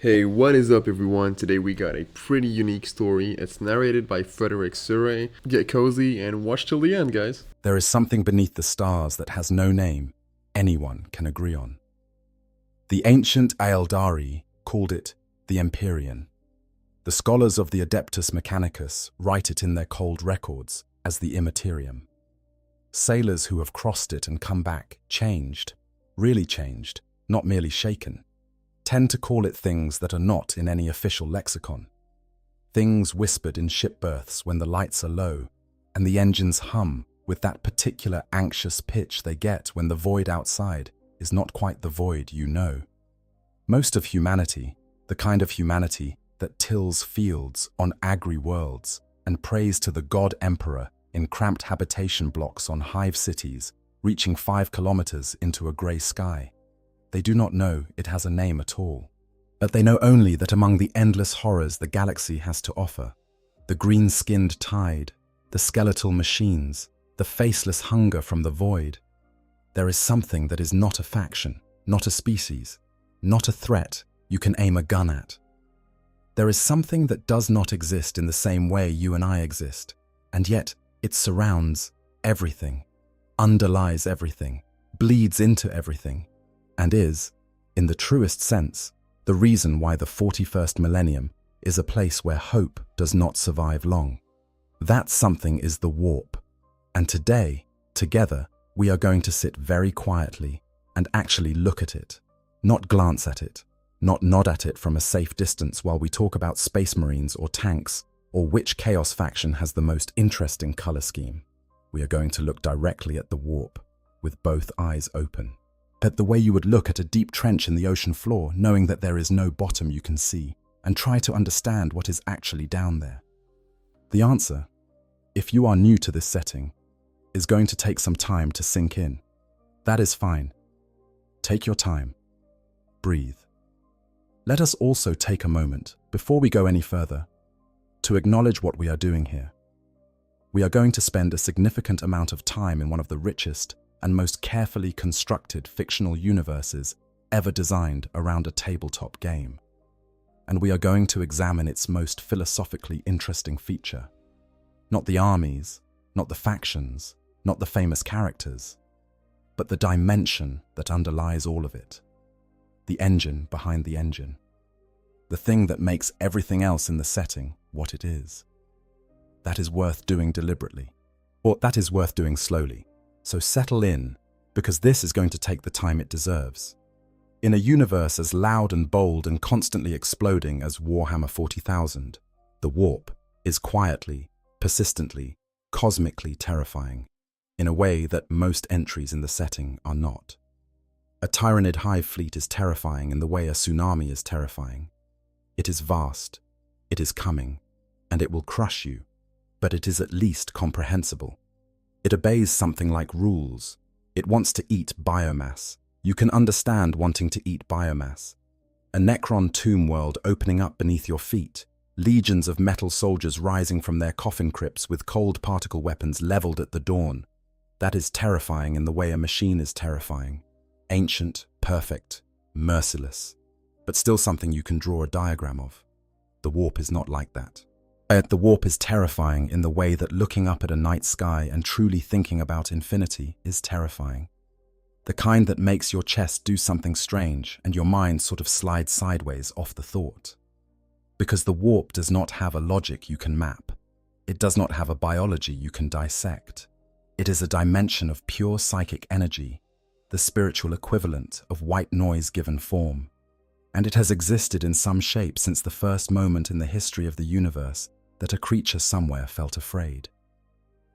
Hey, what is up, everyone? Today we got a pretty unique story. It's narrated by Frederick Surrey. Get cozy and watch till the end, guys. There is something beneath the stars that has no name anyone can agree on. The ancient Aeldari called it the Imperium. The scholars of the Adeptus Mechanicus write it in their cold records as the Immaterium. Sailors who have crossed it and come back changed, really changed, not merely shaken, tend to call it things that are not in any official lexicon. Things whispered in ship berths when the lights are low and the engines hum with that particular anxious pitch they get when the void outside is not quite the void you know. Most of humanity, the kind of humanity that tills fields on agri worlds and prays to the god emperor in cramped habitation blocks on hive cities reaching 5 kilometers into a grey sky. They do not know it has a name at all. But they know only that among the endless horrors the galaxy has to offer, the green-skinned tide, the skeletal machines, the faceless hunger from the void, there is something that is not a faction, not a species, not a threat you can aim a gun at. There is something that does not exist in the same way you and I exist, and yet it surrounds everything, underlies everything, bleeds into everything, and is, in the truest sense, the reason why the 41st millennium is a place where hope does not survive long. That something is the warp. And today, together, we are going to sit very quietly and actually look at it, not glance at it, not nod at it from a safe distance while we talk about space marines or tanks or which chaos faction has the most interesting color scheme. We are going to look directly at the warp with both eyes open. At the way you would look at a deep trench in the ocean floor, knowing that there is no bottom you can see, and try to understand what is actually down there. The answer, if you are new to this setting, is going to take some time to sink in. That is fine. Take your time. Breathe. Let us also take a moment, before we go any further, to acknowledge what we are doing here. We are going to spend a significant amount of time in one of the richest and most carefully constructed fictional universes ever designed around a tabletop game. And we are going to examine its most philosophically interesting feature. Not the armies, not the factions, not the famous characters, but the dimension that underlies all of it. The engine behind the engine. The thing that makes everything else in the setting what it is. That is worth doing deliberately, or that is worth doing slowly. So settle in, because this is going to take the time it deserves. In a universe as loud and bold and constantly exploding as Warhammer 40,000, the warp is quietly, persistently, cosmically terrifying, in a way that most entries in the setting are not. A Tyrannid hive fleet is terrifying in the way a tsunami is terrifying. It is vast, it is coming, and it will crush you, but it is at least comprehensible. It obeys something like rules. It wants to eat biomass. You can understand wanting to eat biomass. A Necron tomb world opening up beneath your feet. Legions of metal soldiers rising from their coffin crypts with cold particle weapons leveled at the dawn. That is terrifying in the way a machine is terrifying. Ancient, perfect, merciless. But still something you can draw a diagram of. The warp is not like that. The warp is terrifying in the way that looking up at a night sky and truly thinking about infinity is terrifying. The kind that makes your chest do something strange and your mind sort of slides sideways off the thought. Because the warp does not have a logic you can map. It does not have a biology you can dissect. It is a dimension of pure psychic energy, the spiritual equivalent of white noise given form. And it has existed in some shape since the first moment in the history of the universe that a creature somewhere felt afraid.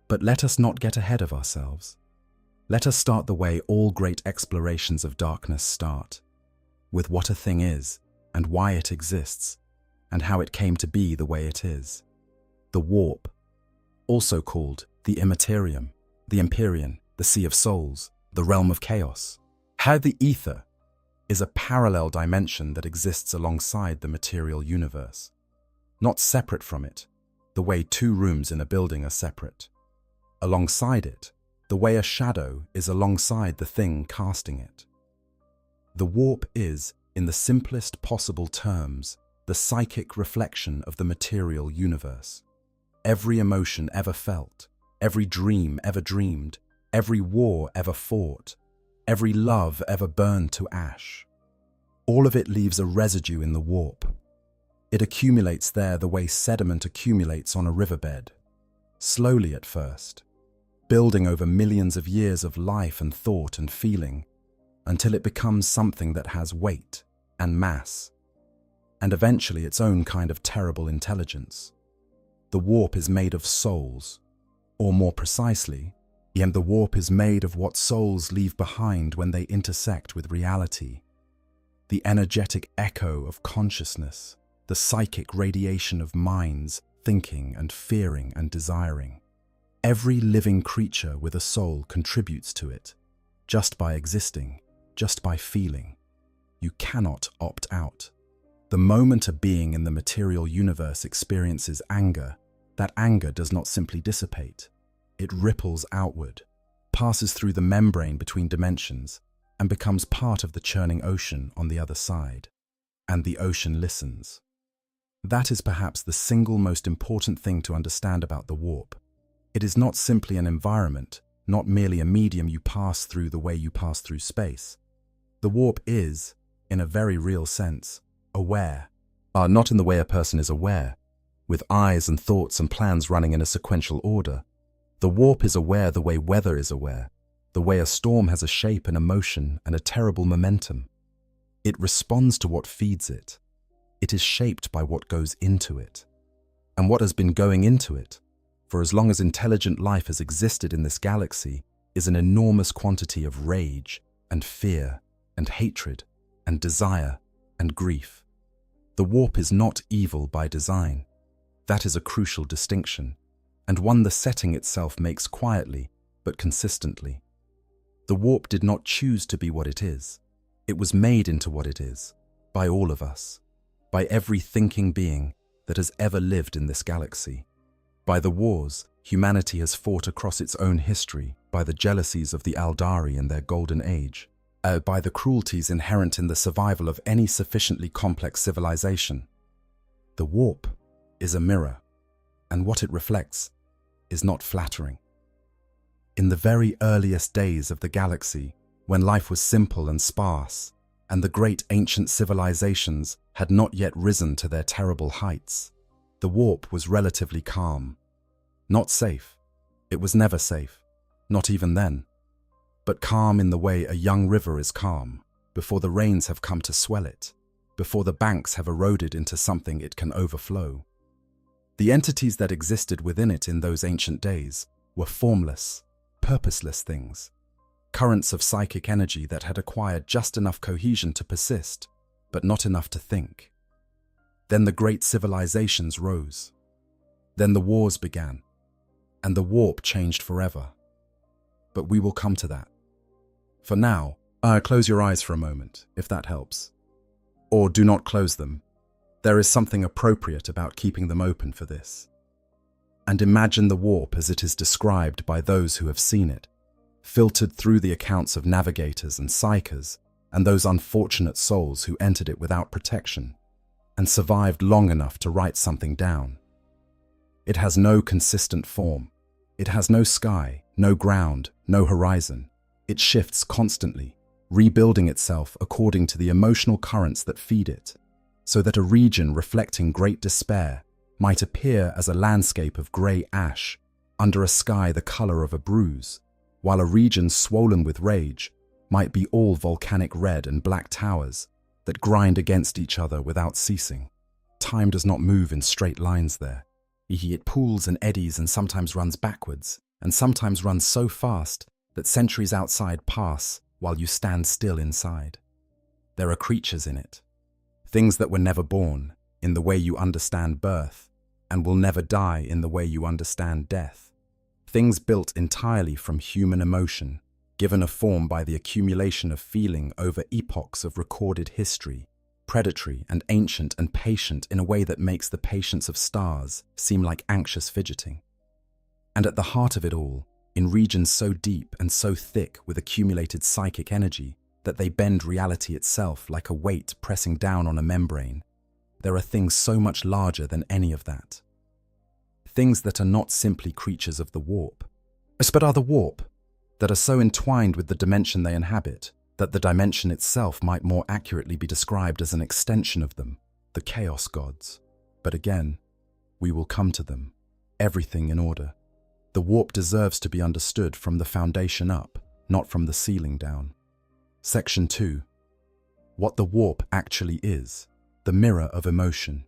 But let us not get ahead of ourselves. Let us start the way all great explorations of darkness start, with what a thing is, and why it exists, and how it came to be the way it is. The warp, also called the Immaterium, the Imperium, the Sea of Souls, the Realm of Chaos. How the ether is a parallel dimension that exists alongside the material universe, not separate from it, the way two rooms in a building are separate. Alongside it, the way a shadow is alongside the thing casting it. The warp is, in the simplest possible terms, the psychic reflection of the material universe. Every emotion ever felt, every dream ever dreamed, every war ever fought, every love ever burned to ash. All of it leaves a residue in the warp. It accumulates there the way sediment accumulates on a riverbed, slowly at first, building over millions of years of life and thought and feeling, until it becomes something that has weight and mass, and eventually its own kind of terrible intelligence. The warp is made of souls, or more precisely, the warp is made of what souls leave behind when they intersect with reality. The energetic echo of consciousness, the psychic radiation of minds, thinking and fearing and desiring. Every living creature with a soul contributes to it, just by existing, just by feeling. You cannot opt out. The moment a being in the material universe experiences anger, that anger does not simply dissipate. It ripples outward, passes through the membrane between dimensions, and becomes part of the churning ocean on the other side. And the ocean listens. That is perhaps the single most important thing to understand about the warp. It is not simply an environment, not merely a medium you pass through the way you pass through space. The warp is, in a very real sense, aware. Not in the way a person is aware, with eyes and thoughts and plans running in a sequential order. The warp is aware the way weather is aware, the way a storm has a shape and a motion and a terrible momentum. It responds to what feeds it. It is shaped by what goes into it. And what has been going into it, for as long as intelligent life has existed in this galaxy, is an enormous quantity of rage and fear and hatred and desire and grief. The warp is not evil by design. That is a crucial distinction, and one the setting itself makes quietly but consistently. The warp did not choose to be what it is. It was made into what it is, by all of us, by every thinking being that has ever lived in this galaxy. By the wars humanity has fought across its own history, by the jealousies of the Aldari in their golden age, by the cruelties inherent in the survival of any sufficiently complex civilization. The warp is a mirror, and what it reflects is not flattering. In the very earliest days of the galaxy, when life was simple and sparse, and the great ancient civilizations had not yet risen to their terrible heights, the warp was relatively calm. Not safe. It was never safe, not even then. But calm in the way a young river is calm, before the rains have come to swell it, before the banks have eroded into something it can overflow. The entities that existed within it in those ancient days were formless, purposeless things, currents of psychic energy that had acquired just enough cohesion to persist, but not enough to think. Then the great civilizations rose. Then the wars began, and the warp changed forever. But we will come to that. For now, close your eyes for a moment, if that helps. Or do not close them. There is something appropriate about keeping them open for this. And imagine the warp as it is described by those who have seen it, filtered through the accounts of navigators and psychers and those unfortunate souls who entered it without protection and survived long enough to write something down. It has no consistent form. It has no sky, no ground, no horizon. It shifts constantly, rebuilding itself according to the emotional currents that feed it, so that a region reflecting great despair might appear as a landscape of grey ash under a sky the colour of a bruise, while a region swollen with rage might be all volcanic red and black towers that grind against each other without ceasing. Time does not move in straight lines there. It pools and eddies and sometimes runs backwards, and sometimes runs so fast that centuries outside pass while you stand still inside. There are creatures in it, things that were never born in the way you understand birth, and will never die in the way you understand death. Things built entirely from human emotion, given a form by the accumulation of feeling over epochs of recorded history, predatory and ancient and patient in a way that makes the patience of stars seem like anxious fidgeting. And at the heart of it all, in regions so deep and so thick with accumulated psychic energy, that they bend reality itself like a weight pressing down on a membrane. There are things so much larger than any of that. Things that are not simply creatures of the warp, but are the warp, that are so entwined with the dimension they inhabit, that the dimension itself might more accurately be described as an extension of them, the chaos gods. But again, we will come to them, everything in order. The warp deserves to be understood from the foundation up, not from the ceiling down. Section 2. What the warp actually is, the mirror of emotion.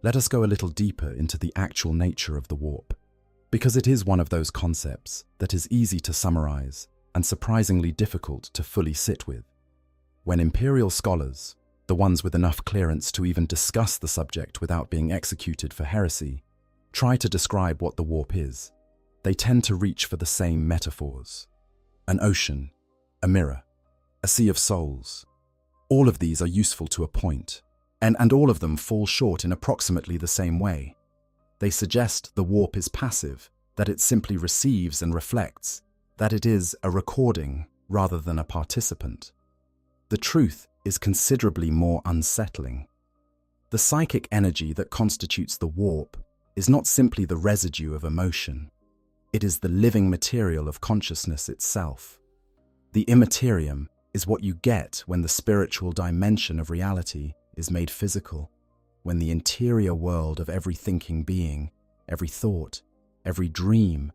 Let us go a little deeper into the actual nature of the warp, because it is one of those concepts that is easy to summarize and surprisingly difficult to fully sit with. When Imperial scholars, the ones with enough clearance to even discuss the subject without being executed for heresy, try to describe what the warp is, they tend to reach for the same metaphors. An ocean, a mirror, a sea of souls. All of these are useful to a point, and all of them fall short in approximately the same way. They suggest the warp is passive, that it simply receives and reflects, that it is a recording rather than a participant. The truth is considerably more unsettling. The psychic energy that constitutes the warp is not simply the residue of emotion. It is the living material of consciousness itself. The immaterium is what you get when the spiritual dimension of reality is made physical, when the interior world of every thinking being, every thought, every dream,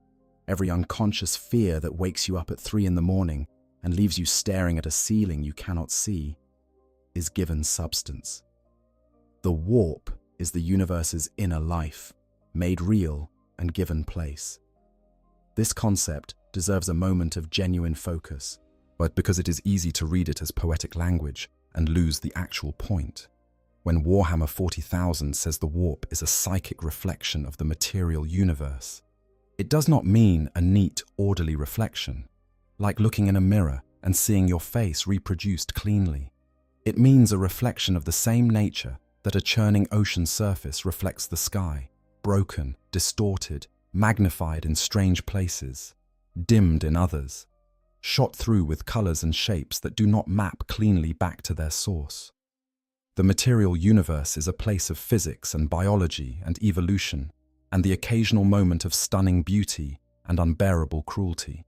every unconscious fear that wakes you up at 3 a.m. and leaves you staring at a ceiling you cannot see, is given substance. The warp is the universe's inner life, made real and given place. This concept deserves a moment of genuine focus, but because it is easy to read it as poetic language and lose the actual point. When Warhammer 40,000 says the warp is a psychic reflection of the material universe, it does not mean a neat, orderly reflection, like looking in a mirror and seeing your face reproduced cleanly. It means a reflection of the same nature that a churning ocean surface reflects the sky, broken, distorted, magnified in strange places, dimmed in others, shot through with colors and shapes that do not map cleanly back to their source. The material universe is a place of physics and biology and evolution, and the occasional moment of stunning beauty and unbearable cruelty.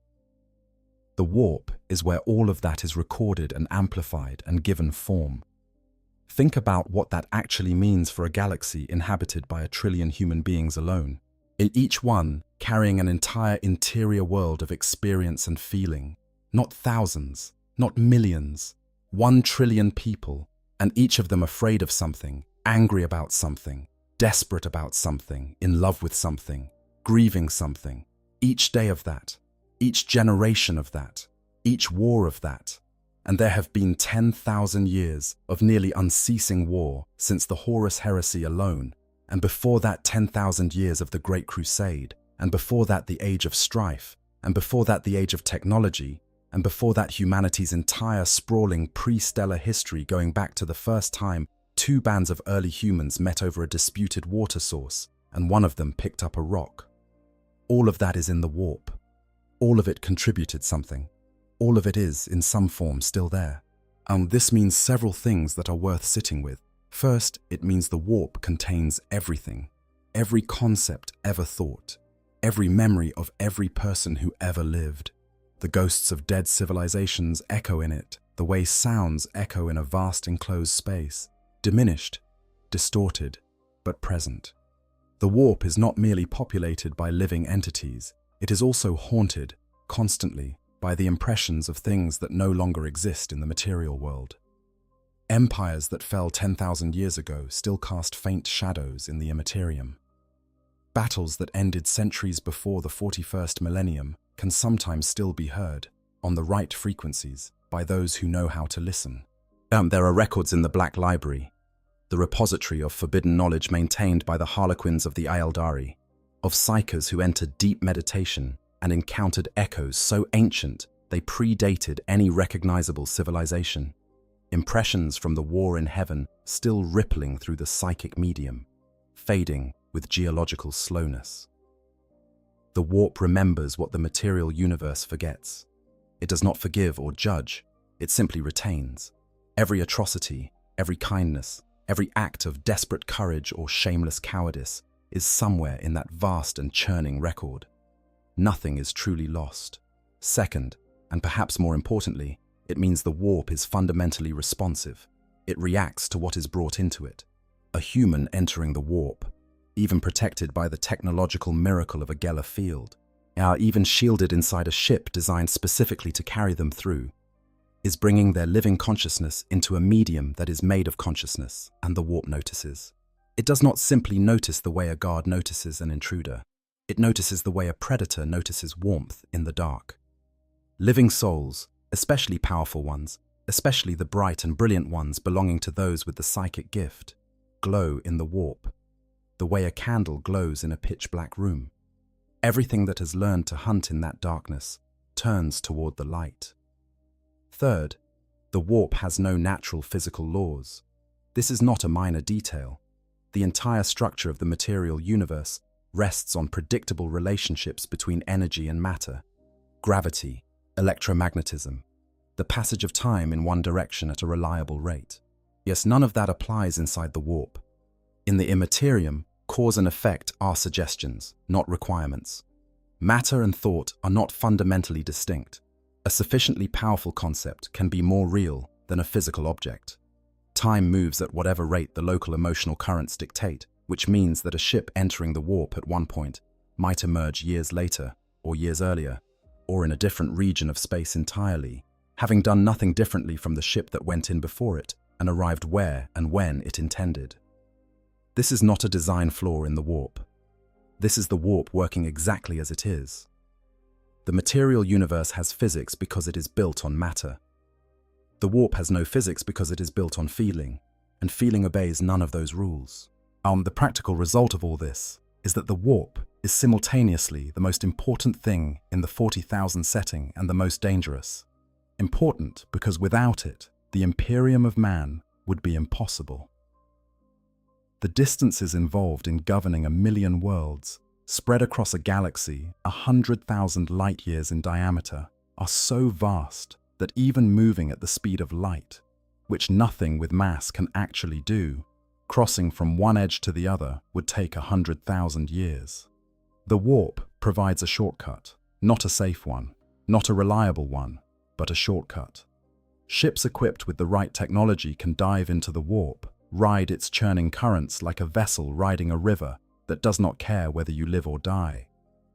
The warp is where all of that is recorded and amplified and given form. Think about what that actually means for a galaxy inhabited by 1 trillion human beings alone, each one carrying an entire interior world of experience and feeling, not thousands, not millions, 1 trillion people, and each of them afraid of something, angry about something, desperate about something, in love with something, grieving something. Each day of that, each generation of that, each war of that. And there have been 10,000 years of nearly unceasing war since the Horus heresy alone, and before that 10,000 years of the Great Crusade, and before that the Age of Strife, and before that the Age of Technology, and before that humanity's entire sprawling pre-stellar history going back to the first time 2 bands of early humans met over a disputed water source, and one of them picked up a rock. All of that is in the warp. All of it contributed something. All of it is, in some form, still there. This means several things that are worth sitting with. First, it means the warp contains everything. Every concept ever thought. Every memory of every person who ever lived. The ghosts of dead civilizations echo in it, the way sounds echo in a vast enclosed space. Diminished, distorted, but present. The warp is not merely populated by living entities. It is also haunted, constantly, by the impressions of things that no longer exist in the material world. Empires that fell 10,000 years ago still cast faint shadows in the Imperium. Battles that ended centuries before the 41st Millennium can sometimes still be heard, on the right frequencies, by those who know how to listen. There are records in the Black Library, the repository of forbidden knowledge maintained by the Harlequins of the Aeldari, of psychers who entered deep meditation and encountered echoes so ancient they predated any recognizable civilization. Impressions from the war in heaven still rippling through the psychic medium, fading with geological slowness. The warp remembers what the material universe forgets. It does not forgive or judge. it simply retains. Every atrocity, every kindness, every act of desperate courage or shameless cowardice is somewhere in that vast and churning record. Nothing is truly lost. Second, and perhaps more importantly, it means the warp is fundamentally responsive. It reacts to what is brought into it. A human entering the warp, even protected by the technological miracle of a Geller field, even shielded inside a ship designed specifically to carry them through, is bringing their living consciousness into a medium that is made of consciousness, and the warp notices. It does not simply notice the way a guard notices an intruder. It notices the way a predator notices warmth in the dark. Living souls, especially powerful ones, especially the bright and brilliant ones belonging to those with the psychic gift, glow in the warp, the way a candle glows in a pitch-black room. Everything that has learned to hunt in that darkness turns toward the light. Third, the warp has no natural physical laws. This is not a minor detail. The entire structure of the material universe rests on predictable relationships between energy and matter, gravity, electromagnetism, the passage of time in one direction at a reliable rate. Yes, none of that applies inside the warp. In the Imperium, cause and effect are suggestions, not requirements. Matter and thought are not fundamentally distinct. A sufficiently powerful concept can be more real than a physical object. Time moves at whatever rate the local emotional currents dictate, which means that a ship entering the warp at one point might emerge years later, or years earlier, or in a different region of space entirely, having done nothing differently from the ship that went in before it and arrived where and when it intended. This is not a design flaw in the warp. This is the warp working exactly as it is. The material universe has physics because it is built on matter. The warp has no physics because it is built on feeling, and feeling obeys none of those rules. The practical result of all this is that the warp is simultaneously the most important thing in the 40,000 setting and the most dangerous. Important because without it, the Imperium of man would be impossible. The distances involved in governing 1,000,000 worlds, spread across a galaxy 100,000 light-years in diameter, are so vast that even moving at the speed of light, which nothing with mass can actually do, crossing from one edge to the other would take 100,000 years. The warp provides a shortcut, not a safe one, not a reliable one, but a shortcut. Ships equipped with the right technology can dive into the warp, ride its churning currents like a vessel riding a river that does not care whether you live or die,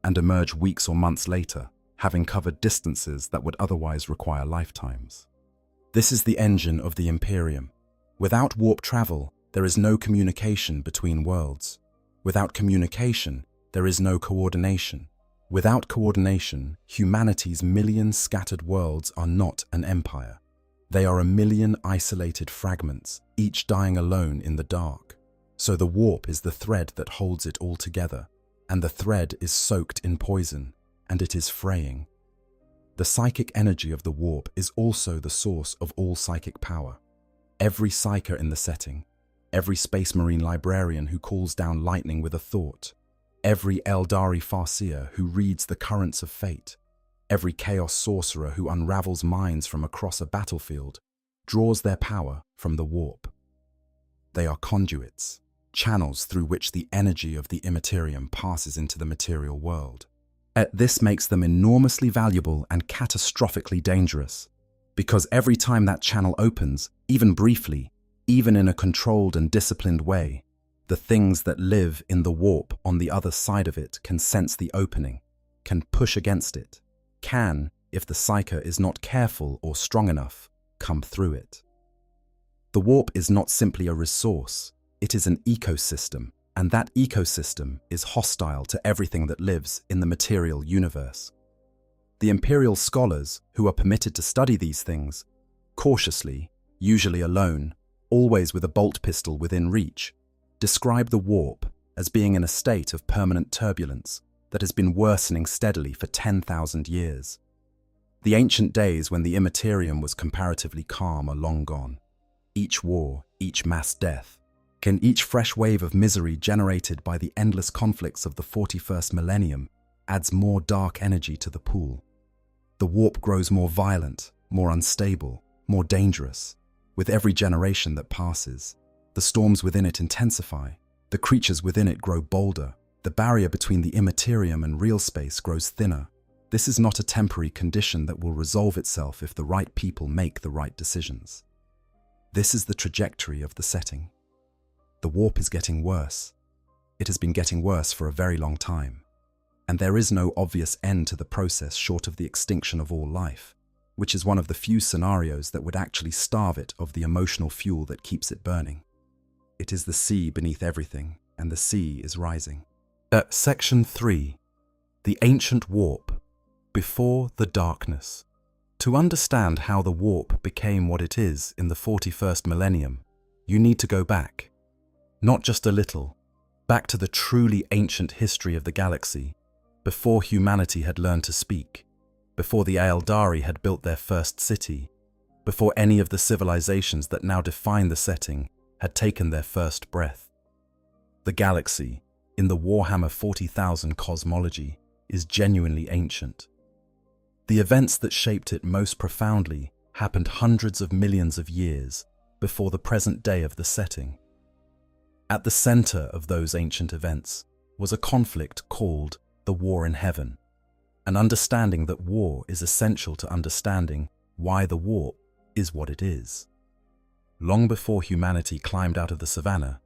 and emerge weeks or months later, having covered distances that would otherwise require lifetimes. This is the engine of the Imperium. Without warp travel, there is no communication between worlds. Without communication, there is no coordination. Without coordination, humanity's 1,000,000 scattered worlds are not an empire. They are 1,000,000 isolated fragments, each dying alone in the dark. So the warp is the thread that holds it all together, and the thread is soaked in poison, and it is fraying. The psychic energy of the warp is also the source of all psychic power. Every psyker in the setting, every space marine librarian who calls down lightning with a thought, every Eldari farseer who reads the currents of fate, every chaos sorcerer who unravels minds from across a battlefield, draws their power from the warp. They are conduits, channels through which the energy of the Imperium passes into the material world. This makes them enormously valuable and catastrophically dangerous, because every time that channel opens, even briefly, even in a controlled and disciplined way, the things that live in the warp on the other side of it can sense the opening, can push against it, can, if the psyker is not careful or strong enough, come through it. The warp is not simply a resource, it is an ecosystem, and that ecosystem is hostile to everything that lives in the material universe. The Imperial scholars who are permitted to study these things, cautiously, usually alone, always with a bolt pistol within reach, describe the warp as being in a state of permanent turbulence that has been worsening steadily for 10,000 years. The ancient days when the Imperium was comparatively calm are long gone. Each war, each mass death, each fresh wave of misery generated by the endless conflicts of the 41st millennium adds more dark energy to the pool. The warp grows more violent, more unstable, more dangerous. With every generation that passes, the storms within it intensify, the creatures within it grow bolder, the barrier between the immaterium and real space grows thinner. This is not a temporary condition that will resolve itself if the right people make the right decisions. This is the trajectory of the setting. The warp is getting worse. It has been getting worse for a very long time. And there is no obvious end to the process short of the extinction of all life, which is one of the few scenarios that would actually starve it of the emotional fuel that keeps it burning. It is the sea beneath everything, and the sea is rising. Section 3. The Ancient Warp. Before the Darkness. To understand how the warp became what it is in the 41st millennium, you need to go back. Not just a little, back to the truly ancient history of the galaxy, before humanity had learned to speak, before the Aeldari had built their first city, before any of the civilizations that now define the setting had taken their first breath. The galaxy, in the Warhammer 40,000 cosmology, is genuinely ancient. The events that shaped it most profoundly happened hundreds of millions of years before the present day of the setting. At the center of those ancient events was a conflict called the War in Heaven, an understanding that war is essential to understanding why the warp is what it is. Long before humanity climbed out of the savannah,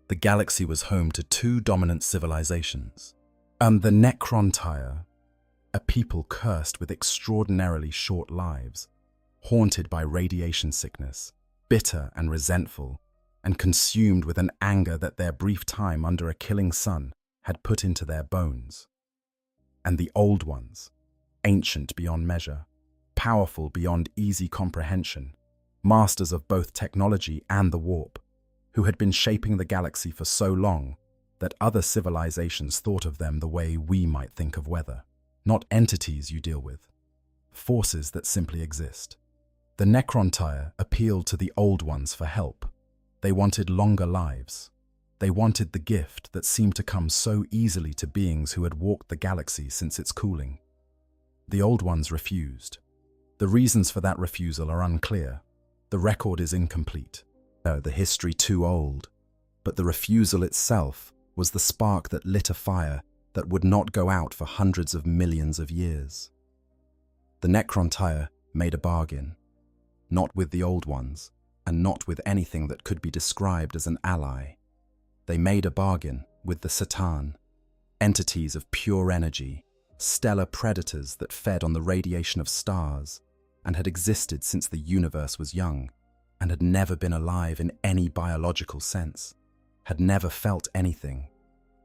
the galaxy was home to two dominant civilizations. The Necrontyre, a people cursed with extraordinarily short lives, haunted by radiation sickness, bitter and resentful, and consumed with an anger that their brief time under a killing sun had put into their bones. And the Old Ones, ancient beyond measure, powerful beyond easy comprehension, masters of both technology and the warp, who had been shaping the galaxy for so long that other civilizations thought of them the way we might think of weather. Not entities you deal with, forces that simply exist. The Necrontyre appealed to the Old Ones for help. They wanted longer lives. They wanted the gift that seemed to come so easily to beings who had walked the galaxy since its cooling. The Old Ones refused. The reasons for that refusal are unclear. The record is incomplete. The history too old. But the refusal itself was the spark that lit a fire that would not go out for hundreds of millions of years. The Necrontyre made a bargain, not with the Old Ones, and not with anything that could be described as an ally. They made a bargain with the Satan, entities of pure energy, stellar predators that fed on the radiation of stars, and had existed since the universe was young, and had never been alive in any biological sense, had never felt anything,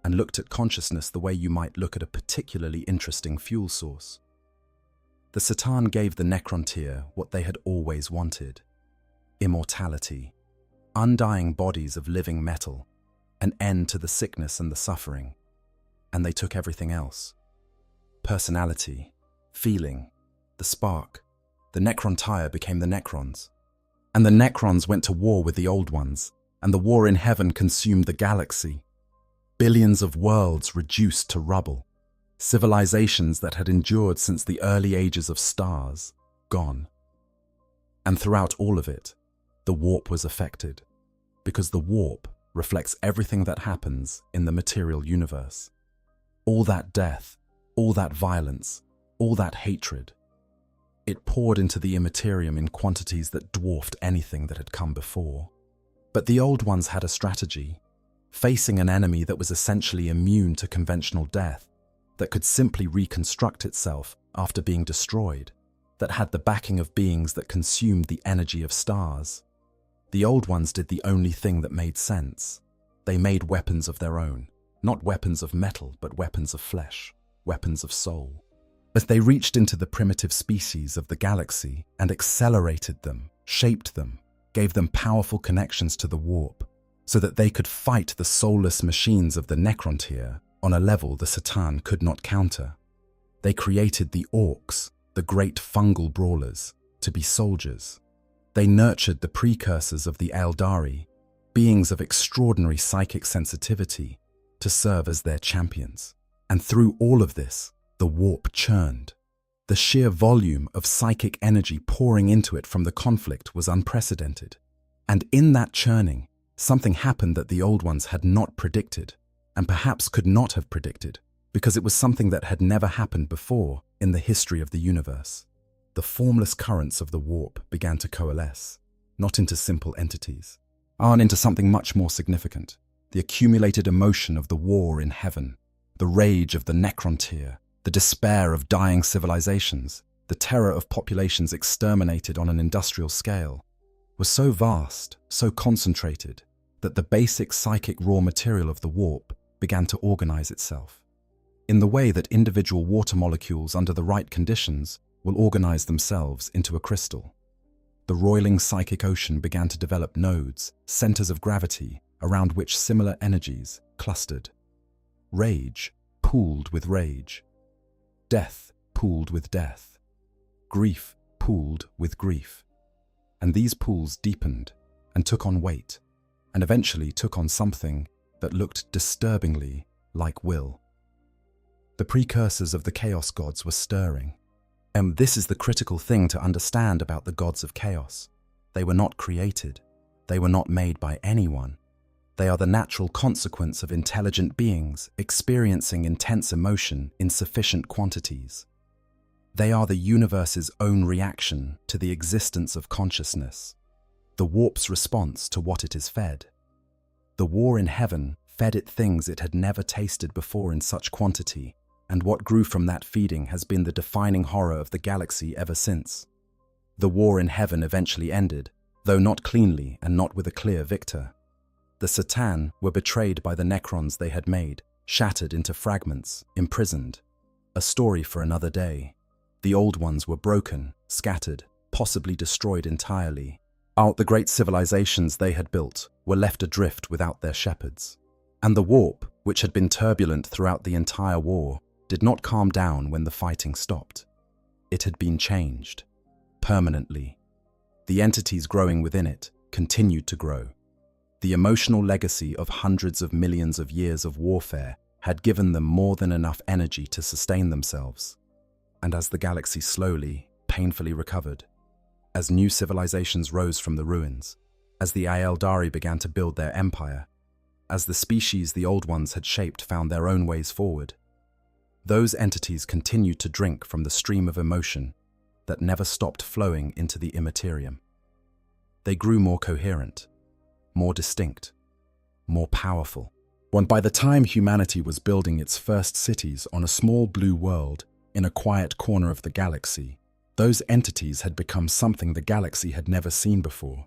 and looked at consciousness the way you might look at a particularly interesting fuel source. The Satan gave the Necrontyre what they had always wanted: immortality, undying bodies of living metal, an end to the sickness and the suffering. And they took everything else. Personality, feeling, the spark. The Necrontyre became the Necrons. And the Necrons went to war with the Old Ones, and the war in heaven consumed the galaxy. Billions of worlds reduced to rubble. Civilizations that had endured since the early ages of stars, gone. And throughout all of it, the warp was affected, because the warp reflects everything that happens in the material universe. All that death, all that violence, all that hatred. It poured into the Imperium in quantities that dwarfed anything that had come before. But the Old Ones had a strategy. Facing an enemy that was essentially immune to conventional death, that could simply reconstruct itself after being destroyed, that had the backing of beings that consumed the energy of stars. The Old Ones did the only thing that made sense. They made weapons of their own, not weapons of metal, but weapons of flesh, weapons of soul. As they reached into the primitive species of the galaxy and accelerated them, shaped them, gave them powerful connections to the warp, so that they could fight the soulless machines of the Necrontyre on a level the Satan could not counter. They created the orcs, the great fungal brawlers, to be soldiers. They nurtured the precursors of the Aeldari, beings of extraordinary psychic sensitivity, to serve as their champions. And through all of this, the warp churned. The sheer volume of psychic energy pouring into it from the conflict was unprecedented. And in that churning, something happened that the Old Ones had not predicted, and perhaps could not have predicted, because it was something that had never happened before in the history of the universe. The formless currents of the warp began to coalesce, not into simple entities, and into something much more significant: the accumulated emotion of the war in heaven, the rage of the necrontyr, the despair of dying civilizations, the terror of populations exterminated on an industrial scale, was so vast, so concentrated, that the basic psychic raw material of the warp began to organize itself, in the way that individual water molecules under the right conditions will organize themselves into a crystal. The roiling psychic ocean began to develop nodes, centers of gravity, around which similar energies clustered. Rage pooled with rage. Death pooled with death. Grief pooled with grief. And these pools deepened and took on weight, and eventually took on something that looked disturbingly like will. The precursors of the Chaos Gods were stirring. And this is the critical thing to understand about the gods of chaos. They were not created. They were not made by anyone. They are the natural consequence of intelligent beings experiencing intense emotion in sufficient quantities. They are the universe's own reaction to the existence of consciousness, the warp's response to what it is fed. The war in heaven fed it things it had never tasted before in such quantity, and what grew from that feeding has been the defining horror of the galaxy ever since. The war in heaven eventually ended, though not cleanly and not with a clear victor. The Satan were betrayed by the Necrons they had made, shattered into fragments, imprisoned. A story for another day. The Old Ones were broken, scattered, possibly destroyed entirely. Out the great civilizations they had built were left adrift without their shepherds. And the warp, which had been turbulent throughout the entire war, did not calm down when the fighting stopped. It had been changed, permanently. The entities growing within it continued to grow. The emotional legacy of hundreds of millions of years of warfare had given them more than enough energy to sustain themselves. And as the galaxy slowly, painfully recovered, as new civilizations rose from the ruins, as the Aeldari began to build their empire, as the species the Old Ones had shaped found their own ways forward, those entities continued to drink from the stream of emotion that never stopped flowing into the Imperium. They grew more coherent, more distinct, more powerful. When by the time humanity was building its first cities on a small blue world in a quiet corner of the galaxy, those entities had become something the galaxy had never seen before.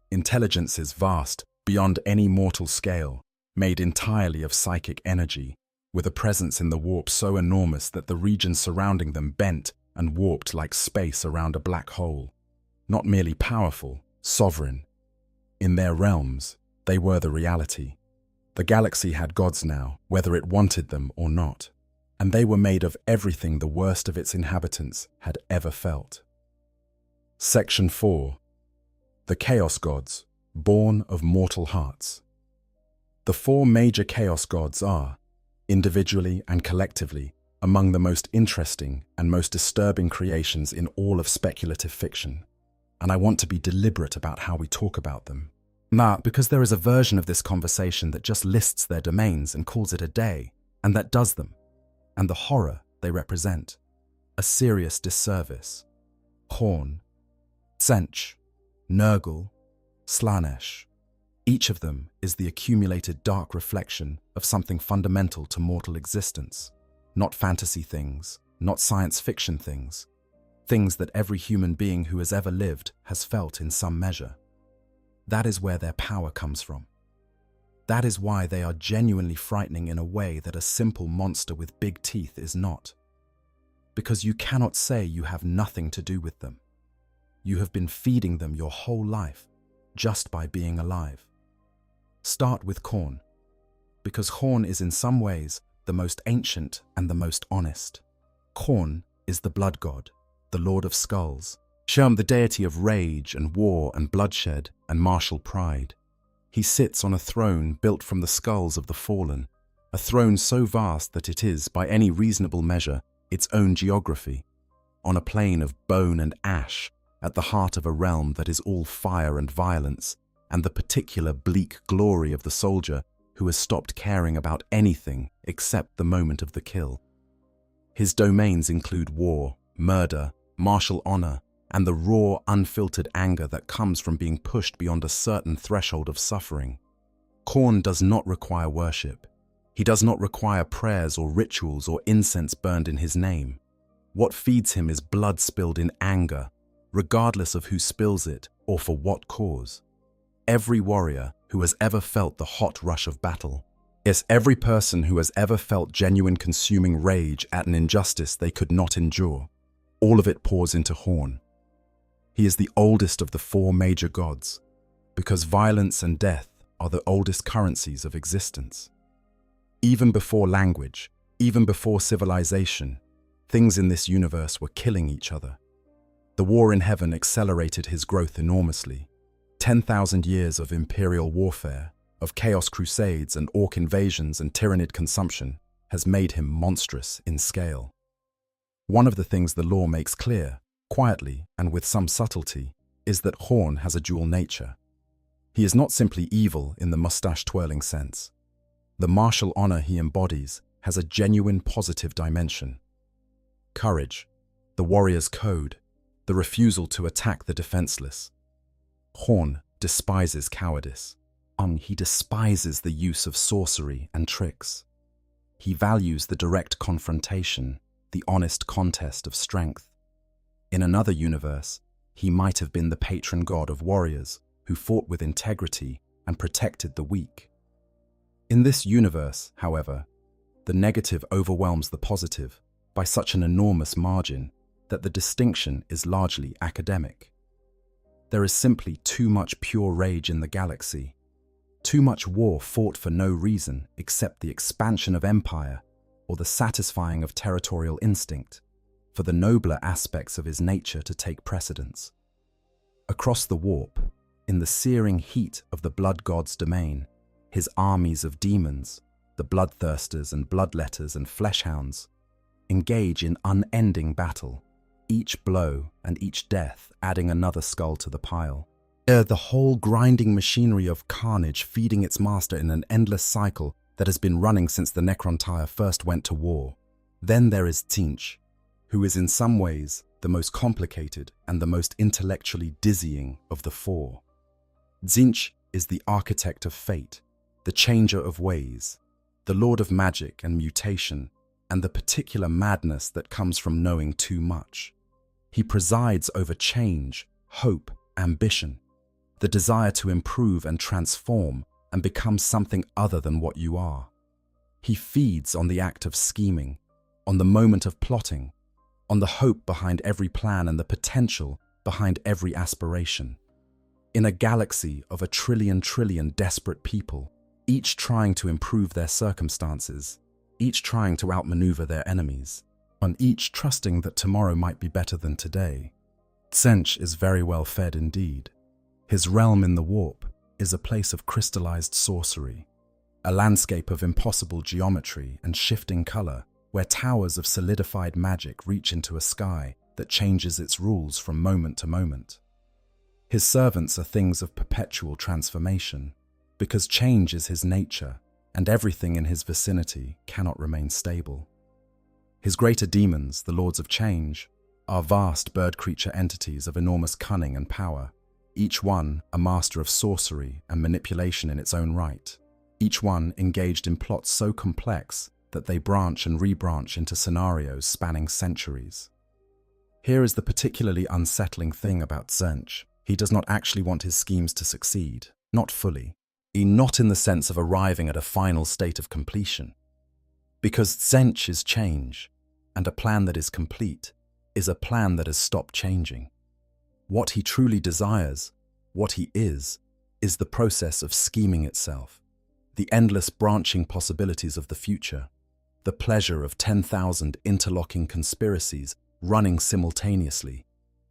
Intelligences vast, beyond any mortal scale, made entirely of psychic energy, with a presence in the warp so enormous that the region surrounding them bent and warped like space around a black hole. Not merely powerful, sovereign. In their realms, they were the reality. The galaxy had gods now, whether it wanted them or not, and they were made of everything the worst of its inhabitants had ever felt. Section 4. The Chaos Gods, born of mortal hearts. The four major Chaos Gods are, individually and collectively, among the most interesting and most disturbing creations in all of speculative fiction. And I want to be deliberate about how we talk about them. Because there is a version of this conversation that just lists their domains and calls it a day, and that does them, and the horror they represent, a serious disservice. Horn, Tsench, Nurgle, Slanesh. Each of them is the accumulated dark reflection of something fundamental to mortal existence. Not fantasy things, not science fiction things. Things that every human being who has ever lived has felt in some measure. That is where their power comes from. That is why they are genuinely frightening in a way that a simple monster with big teeth is not. Because you cannot say you have nothing to do with them. You have been feeding them your whole life, just by being alive. Start with Khorne, because Khorne is in some ways the most ancient and the most honest. Khorne is the blood god, the lord of skulls, Shem, the deity of rage and war and bloodshed and martial pride. He sits on a throne built from the skulls of the fallen, a throne so vast that it is, by any reasonable measure, its own geography. on a plane of bone and ash, at the heart of a realm that is all fire and violence, and the particular bleak glory of the soldier who has stopped caring about anything except the moment of the kill. His domains include war, murder, martial honor, and the raw, unfiltered anger that comes from being pushed beyond a certain threshold of suffering. Khorne does not require worship. He does not require prayers or rituals or incense burned in his name. What feeds him is blood spilled in anger, regardless of who spills it or for what cause. Every warrior who has ever felt the hot rush of battle, yes, every person who has ever felt genuine consuming rage at an injustice they could not endure, all of it pours into Khorne. He is the oldest of the four major gods, because violence and death are the oldest currencies of existence. Even before language, even before civilization, things in this universe were killing each other. The war in heaven accelerated his growth enormously. 10,000 years of imperial warfare, of chaos crusades and orc invasions and tyrannid consumption has made him monstrous in scale. One of the things the lore makes clear, quietly and with some subtlety, is that Khorne has a dual nature. He is not simply evil in the mustache-twirling sense. The martial honor he embodies has a genuine positive dimension. Courage, the warrior's code, the refusal to attack the defenseless. Khorne despises cowardice. He despises the use of sorcery and tricks. He values the direct confrontation, the honest contest of strength. In another universe, he might have been the patron god of warriors who fought with integrity and protected the weak. In this universe, however, the negative overwhelms the positive by such an enormous margin that the distinction is largely academic. There is simply too much pure rage in the galaxy, too much war fought for no reason except the expansion of empire or the satisfying of territorial instinct, for the nobler aspects of his nature to take precedence. Across the warp, in the searing heat of the blood god's domain, his armies of demons, the bloodthirsters and bloodletters and fleshhounds, engage in unending battle, each blow and each death adding another skull to the pile. The whole grinding machinery of carnage feeding its master in an endless cycle that has been running since the Necrontyre first went to war. Then there is Tzeentch, who is in some ways the most complicated and the most intellectually dizzying of the four. Tzeentch is the architect of fate, the changer of ways, the lord of magic and mutation, and the particular madness that comes from knowing too much. He presides over change, hope, ambition, the desire to improve and transform and become something other than what you are. He feeds on the act of scheming, on the moment of plotting, on the hope behind every plan and the potential behind every aspiration. In a galaxy of a trillion desperate people, each trying to improve their circumstances, each trying to outmaneuver their enemies, and each trusting that tomorrow might be better than today, Tzeentch is very well fed indeed. His realm in the warp is a place of crystallized sorcery, a landscape of impossible geometry and shifting color, where towers of solidified magic reach into a sky that changes its rules from moment to moment. His servants are things of perpetual transformation, because change is his nature, and everything in his vicinity cannot remain stable. His greater demons, the Lords of Change, are vast bird creature entities of enormous cunning and power, each one a master of sorcery and manipulation in its own right, each one engaged in plots so complex that they branch and rebranch into scenarios spanning centuries. Here is the particularly unsettling thing about Tzeentch. He does not actually want his schemes to succeed, not fully, not in the sense of arriving at a final state of completion. Because Tzeentch is change, and a plan that is complete is a plan that has stopped changing. What he truly desires, what he is the process of scheming itself, the endless branching possibilities of the future, the pleasure of 10,000 interlocking conspiracies running simultaneously,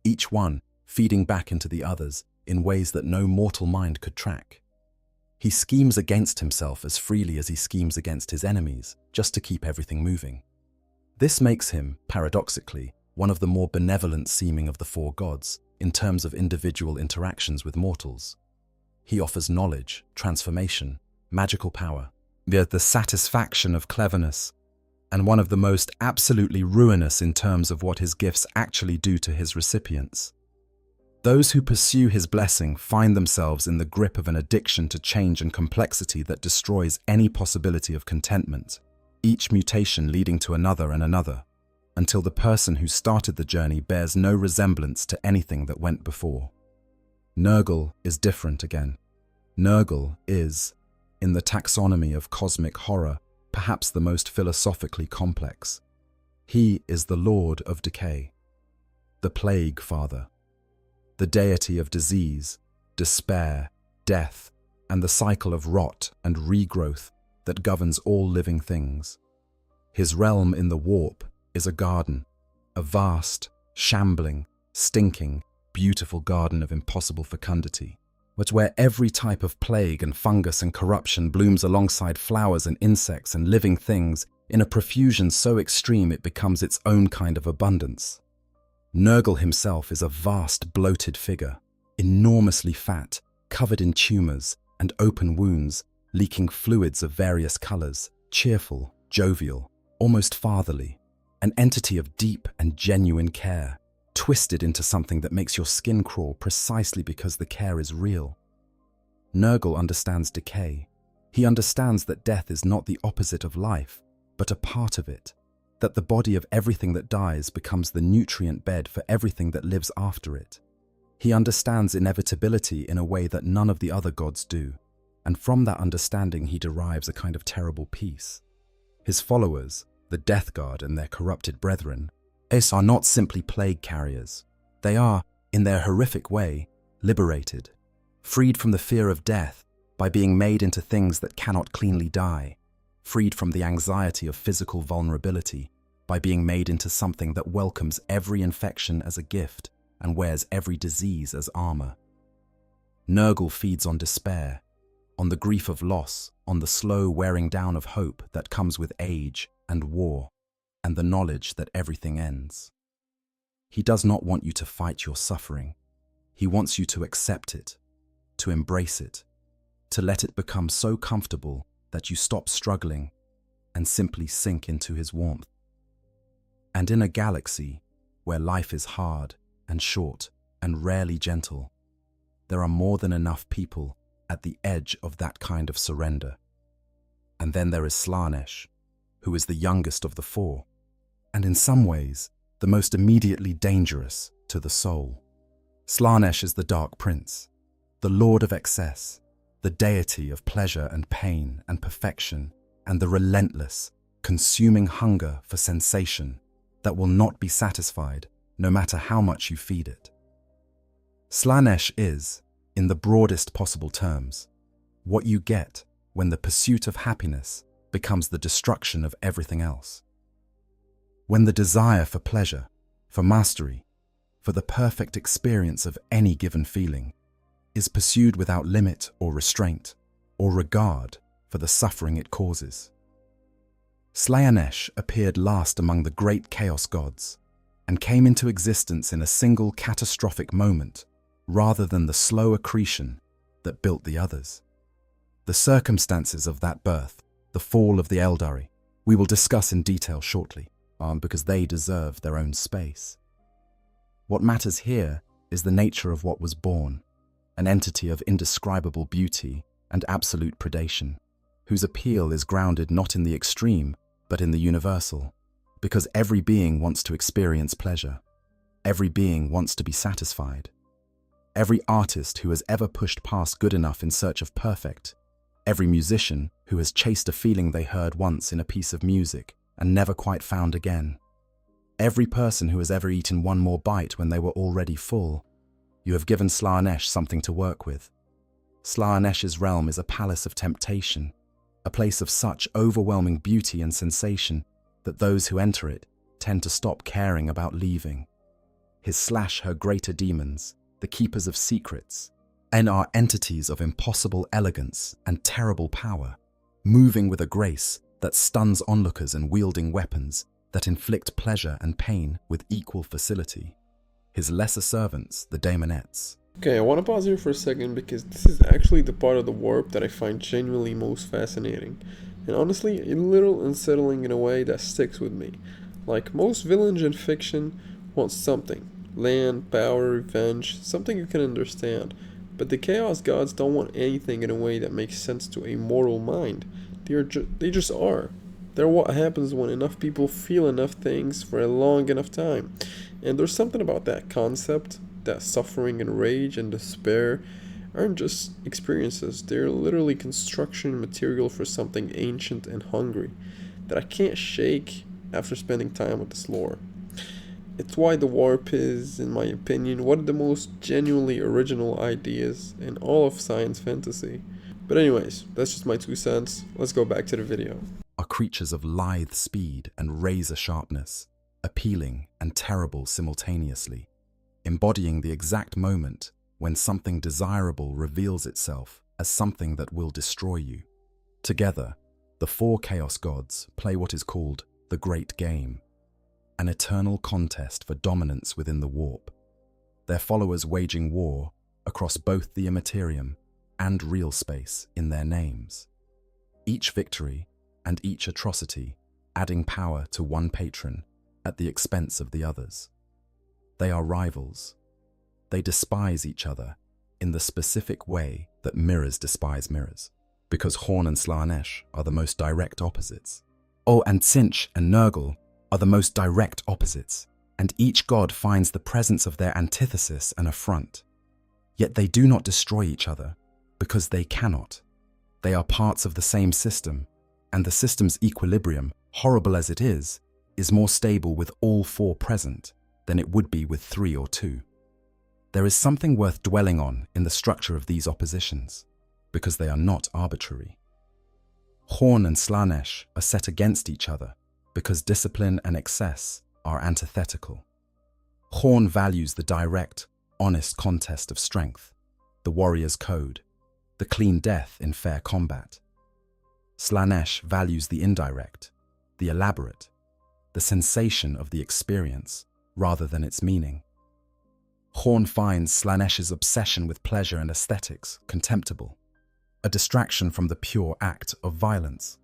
each one feeding back into the others in ways that no mortal mind could track. He schemes against himself as freely as he schemes against his enemies, just to keep everything moving. This makes him, paradoxically, one of the more benevolent seeming of the four gods in terms of individual interactions with mortals. He offers knowledge, transformation, magical power, the satisfaction of cleverness, and one of the most absolutely ruinous in terms of what his gifts actually do to his recipients. Those who pursue his blessing find themselves in the grip of an addiction to change and complexity that destroys any possibility of contentment, each mutation leading to another and another, until the person who started the journey bears no resemblance to anything that went before. Nurgle is different again. Nurgle is, in the taxonomy of cosmic horror, perhaps the most philosophically complex. He is the Lord of Decay, the Plague Father, the deity of disease, despair, death, and the cycle of rot and regrowth that governs all living things. His realm in the warp is a garden, a vast, shambling, stinking, beautiful garden of impossible fecundity, but where every type of plague and fungus and corruption blooms alongside flowers and insects and living things in a profusion so extreme it becomes its own kind of abundance. Nurgle himself is a vast, bloated figure, enormously fat, covered in tumors and open wounds, leaking fluids of various colors, cheerful, jovial, almost fatherly, an entity of deep and genuine care, twisted into something that makes your skin crawl precisely because the care is real. Nurgle understands decay. He understands that death is not the opposite of life, but a part of it, that the body of everything that dies becomes the nutrient bed for everything that lives after it. He understands inevitability in a way that none of the other gods do, and from that understanding he derives a kind of terrible peace. His followers, the Death Guard and their corrupted brethren, are not simply plague carriers. They are, in their horrific way, liberated, freed from the fear of death by being made into things that cannot cleanly die, freed from the anxiety of physical vulnerability by being made into something that welcomes every infection as a gift and wears every disease as armor. Nurgle feeds on despair, on the grief of loss, on the slow wearing down of hope that comes with age and war, and the knowledge that everything ends. He does not want you to fight your suffering. He wants you to accept it, to embrace it, to let it become so comfortable that you stop struggling and simply sink into his warmth. And in a galaxy where life is hard and short and rarely gentle, there are more than enough people at the edge of that kind of surrender. And then there is Slaanesh, who is the youngest of the four, and in some ways, the most immediately dangerous to the soul. Slaanesh is the Dark Prince, the Lord of Excess, the deity of pleasure and pain and perfection, and the relentless, consuming hunger for sensation that will not be satisfied no matter how much you feed it. Slaanesh is, in the broadest possible terms, what you get when the pursuit of happiness becomes the destruction of everything else. When the desire for pleasure, for mastery, for the perfect experience of any given feeling is pursued without limit or restraint or regard for the suffering it causes. Slaanesh appeared last among the great chaos gods and came into existence in a single catastrophic moment rather than the slow accretion that built the others. The circumstances of that birth, the fall of the Eldari, we will discuss in detail shortly, because they deserve their own space. What matters here is the nature of what was born, an entity of indescribable beauty and absolute predation, whose appeal is grounded not in the extreme, but in the universal, because every being wants to experience pleasure. Every being wants to be satisfied. Every artist who has ever pushed past good enough in search of perfect, every musician who has chased a feeling they heard once in a piece of music and never quite found again, every person who has ever eaten one more bite when they were already full, you have given Slaanesh something to work with. Slaanesh's realm is a palace of temptation, a place of such overwhelming beauty and sensation that those who enter it tend to stop caring about leaving. His/her greater demons, the keepers of secrets, and are entities of impossible elegance and terrible power, moving with a grace that stuns onlookers and wielding weapons that inflict pleasure and pain with equal facility. His lesser servants, the daemonettes. Okay, I want to pause here for a second because this is actually the part of the warp that I find genuinely most fascinating. And honestly, a little unsettling in a way that sticks with me. Like most villains in fiction want something. Land, power, revenge, something you can understand. But the Chaos Gods don't want anything in a way that makes sense to a mortal mind. They just are. They're what happens when enough people feel enough things for a long enough time. And there's something about that concept, that suffering and rage and despair aren't just experiences, they're literally construction material for something ancient and hungry that I can't shake after spending time with this lore. It's why the warp is, in my opinion, one of the most genuinely original ideas in all of science fantasy. But anyways, that's just my 2 cents. Let's go back to the video. Are creatures of lithe speed and razor sharpness, appealing and terrible simultaneously, embodying the exact moment when something desirable reveals itself as something that will destroy you. Together, the 4 Chaos Gods play what is called the Great Game, an eternal contest for dominance within the warp, their followers waging war across both the Imperium and real space in their names. Each victory and each atrocity adding power to one patron at the expense of the others. They are rivals. They despise each other in the specific way that mirrors despise mirrors, because Horn and Slaanesh are the most direct opposites. Oh, and Tzeentch and Nurgle are the most direct opposites, and each god finds the presence of their antithesis an affront. Yet they do not destroy each other, because they cannot. They are parts of the same system, and the system's equilibrium, horrible as it is more stable with all 4 present than it would be with 3 or 2. There is something worth dwelling on in the structure of these oppositions, because they are not arbitrary. Horn and Slaanesh are set against each other because discipline and excess are antithetical. Horn values the direct, honest contest of strength, the warrior's code, the clean death in fair combat. Slaanesh values the indirect, the elaborate, the sensation of the experience rather than its meaning. Horn finds Slaanesh's obsession with pleasure and aesthetics contemptible, a distraction from the pure act of violence.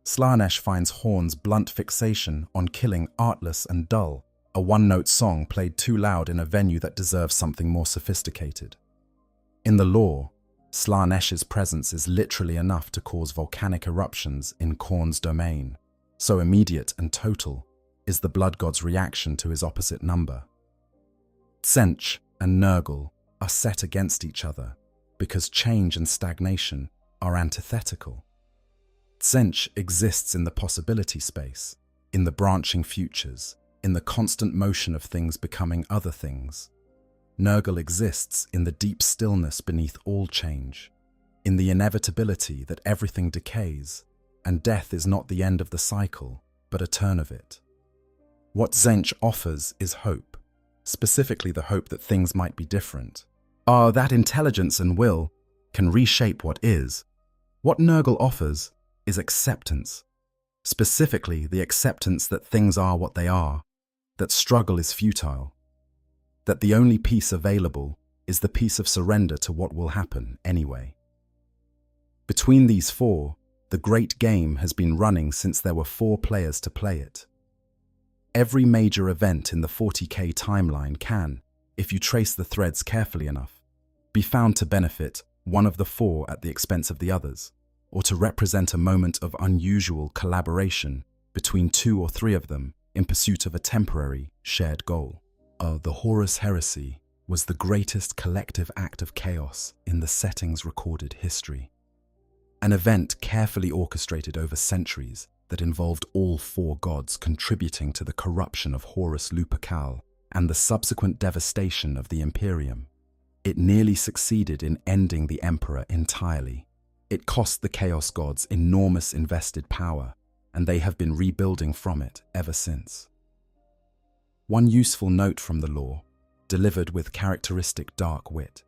Slaanesh finds Horn's blunt fixation on killing artless and dull, a one-note song played too loud in a venue that deserves something more sophisticated. In the lore, Slaanesh's presence is literally enough to cause volcanic eruptions in Khorne's domain, so immediate and total is the blood god's reaction to his opposite number. Tzeentch and Nurgle are set against each other because change and stagnation are antithetical. Tzeentch exists in the possibility space, in the branching futures, in the constant motion of things becoming other things. Nurgle exists in the deep stillness beneath all change, in the inevitability that everything decays, and death is not the end of the cycle, but a turn of it. What Tzeentch offers is hope, specifically the hope that things might be different. That intelligence and will can reshape what is. What Nurgle offers is acceptance, specifically the acceptance that things are what they are, that struggle is futile, that the only peace available is the peace of surrender to what will happen anyway. Between these 4, the great game has been running since there were 4 players to play it. Every major event in the 40k timeline can, if you trace the threads carefully enough, be found to benefit one of the 4 at the expense of the others, or to represent a moment of unusual collaboration between 2 or 3 of them in pursuit of a temporary, shared goal. The Horus Heresy was the greatest collective act of chaos in the setting's recorded history. An event carefully orchestrated over centuries that involved all 4 gods contributing to the corruption of Horus Lupercal and the subsequent devastation of the Imperium. It nearly succeeded in ending the Emperor entirely. It cost the Chaos Gods enormous invested power, and they have been rebuilding from it ever since. One useful note from the lore, delivered with characteristic dark wit.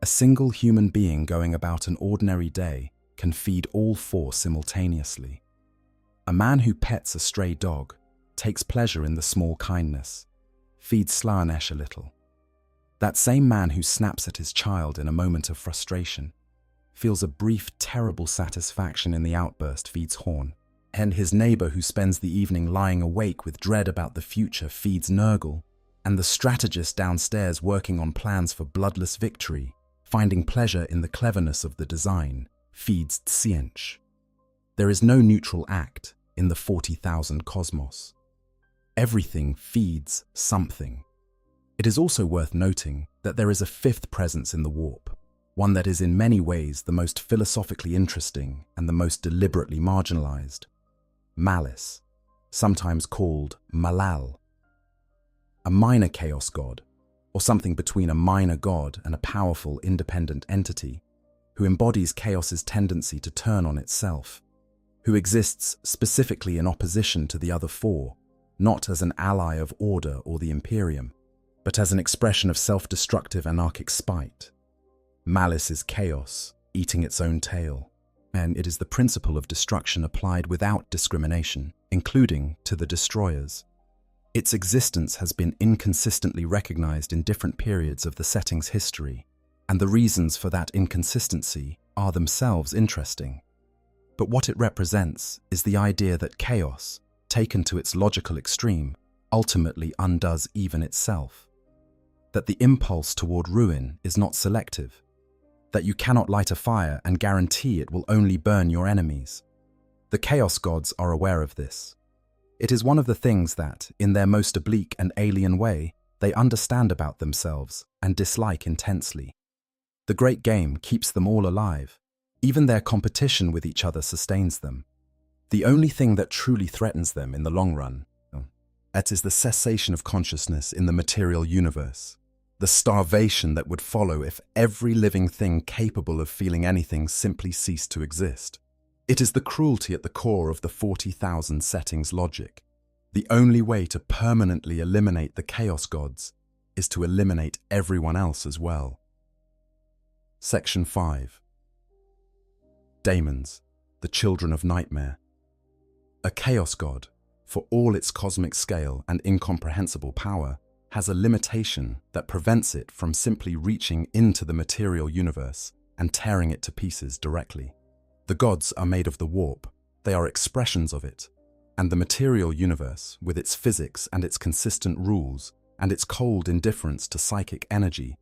A single human being going about an ordinary day can feed all 4 simultaneously. A man who pets a stray dog, takes pleasure in the small kindness, feeds Slanesh a little. That same man who snaps at his child in a moment of frustration feels a brief, terrible satisfaction in the outburst feeds Horn. And his neighbor who spends the evening lying awake with dread about the future feeds Nurgle. And the strategist downstairs working on plans for bloodless victory, finding pleasure in the cleverness of the design, feeds Tsiench. There is no neutral act in the 40,000 cosmos. Everything feeds something. It is also worth noting that there is a fifth presence in the warp, one that is in many ways the most philosophically interesting and the most deliberately marginalized. Malice, sometimes called Malal. A minor chaos god, or something between a minor god and a powerful independent entity, who embodies chaos's tendency to turn on itself, who exists specifically in opposition to the other four, not as an ally of order or the Imperium, but as an expression of self-destructive anarchic spite. Malice is chaos, eating its own tail, and it is the principle of destruction applied without discrimination, including to the destroyers. Its existence has been inconsistently recognized in different periods of the setting's history, and the reasons for that inconsistency are themselves interesting. But what it represents is the idea that chaos, taken to its logical extreme, ultimately undoes even itself. That the impulse toward ruin is not selective. That you cannot light a fire and guarantee it will only burn your enemies. The Chaos Gods are aware of this. It is one of the things that, in their most oblique and alien way, they understand about themselves and dislike intensely. The Great Game keeps them all alive. Even their competition with each other sustains them. The only thing that truly threatens them in the long run, that is the cessation of consciousness in the material universe. The starvation that would follow if every living thing capable of feeling anything simply ceased to exist. It is the cruelty at the core of the 40,000 settings logic. The only way to permanently eliminate the Chaos Gods is to eliminate everyone else as well. Section 5. Daemons, the children of nightmare. A Chaos God, for all its cosmic scale and incomprehensible power, has a limitation that prevents it from simply reaching into the material universe and tearing it to pieces directly. The gods are made of the warp, they are expressions of it, and the material universe, with its physics and its consistent rules, and its cold indifference to psychic energy,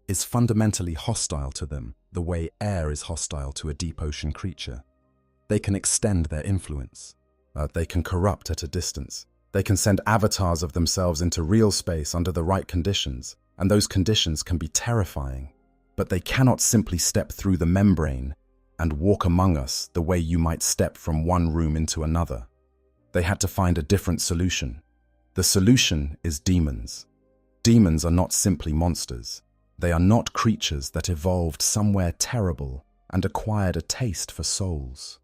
is fundamentally hostile to them, the way air is hostile to a deep ocean creature. They can extend their influence. They can corrupt at a distance. They can send avatars of themselves into real space under the right conditions, and those conditions can be terrifying. But they cannot simply step through the membrane and walk among us the way you might step from one room into another. They had to find a different solution. The solution is demons. Demons are not simply monsters. They are not creatures that evolved somewhere terrible and acquired a taste for souls.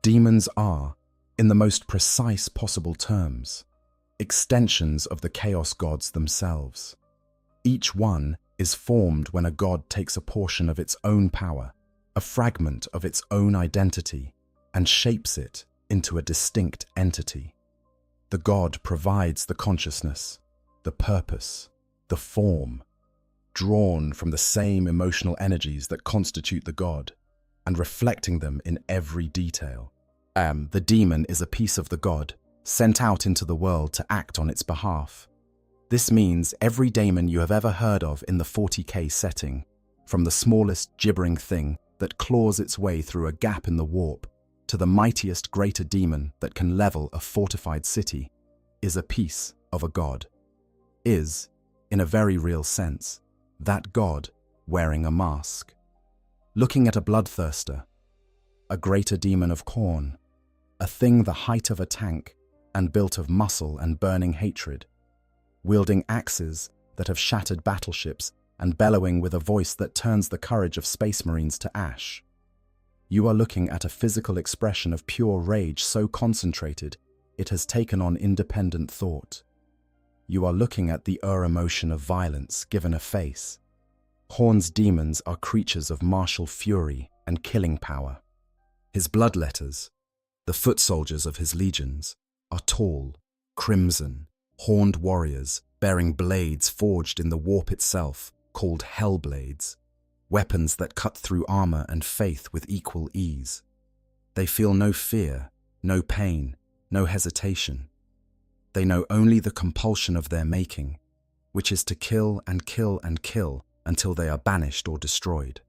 Demons are, in the most precise possible terms, extensions of the Chaos Gods themselves. Each one is formed when a god takes a portion of its own power, a fragment of its own identity, and shapes it into a distinct entity. The god provides the consciousness, the purpose, the form, drawn from the same emotional energies that constitute the god, and reflecting them in every detail. The demon is a piece of the god, sent out into the world to act on its behalf. This means every daemon you have ever heard of in the 40k setting, from the smallest gibbering thing that claws its way through a gap in the warp, to the mightiest greater demon that can level a fortified city, is a piece of a god. Is, in a very real sense, that god wearing a mask. Looking at a bloodthirster, a greater demon of Khorne, a thing the height of a tank and built of muscle and burning hatred, wielding axes that have shattered battleships and bellowing with a voice that turns the courage of space marines to ash. You are looking at a physical expression of pure rage so concentrated it has taken on independent thought. You are looking at the emotion of violence given a face. Khorne's demons are creatures of martial fury and killing power. His bloodletters, the foot soldiers of his legions, are tall, crimson, horned warriors bearing blades forged in the warp itself, called hellblades, weapons that cut through armor and faith with equal ease. They feel no fear, no pain, no hesitation. They know only the compulsion of their making, which is to kill and kill and kill until they are banished or destroyed.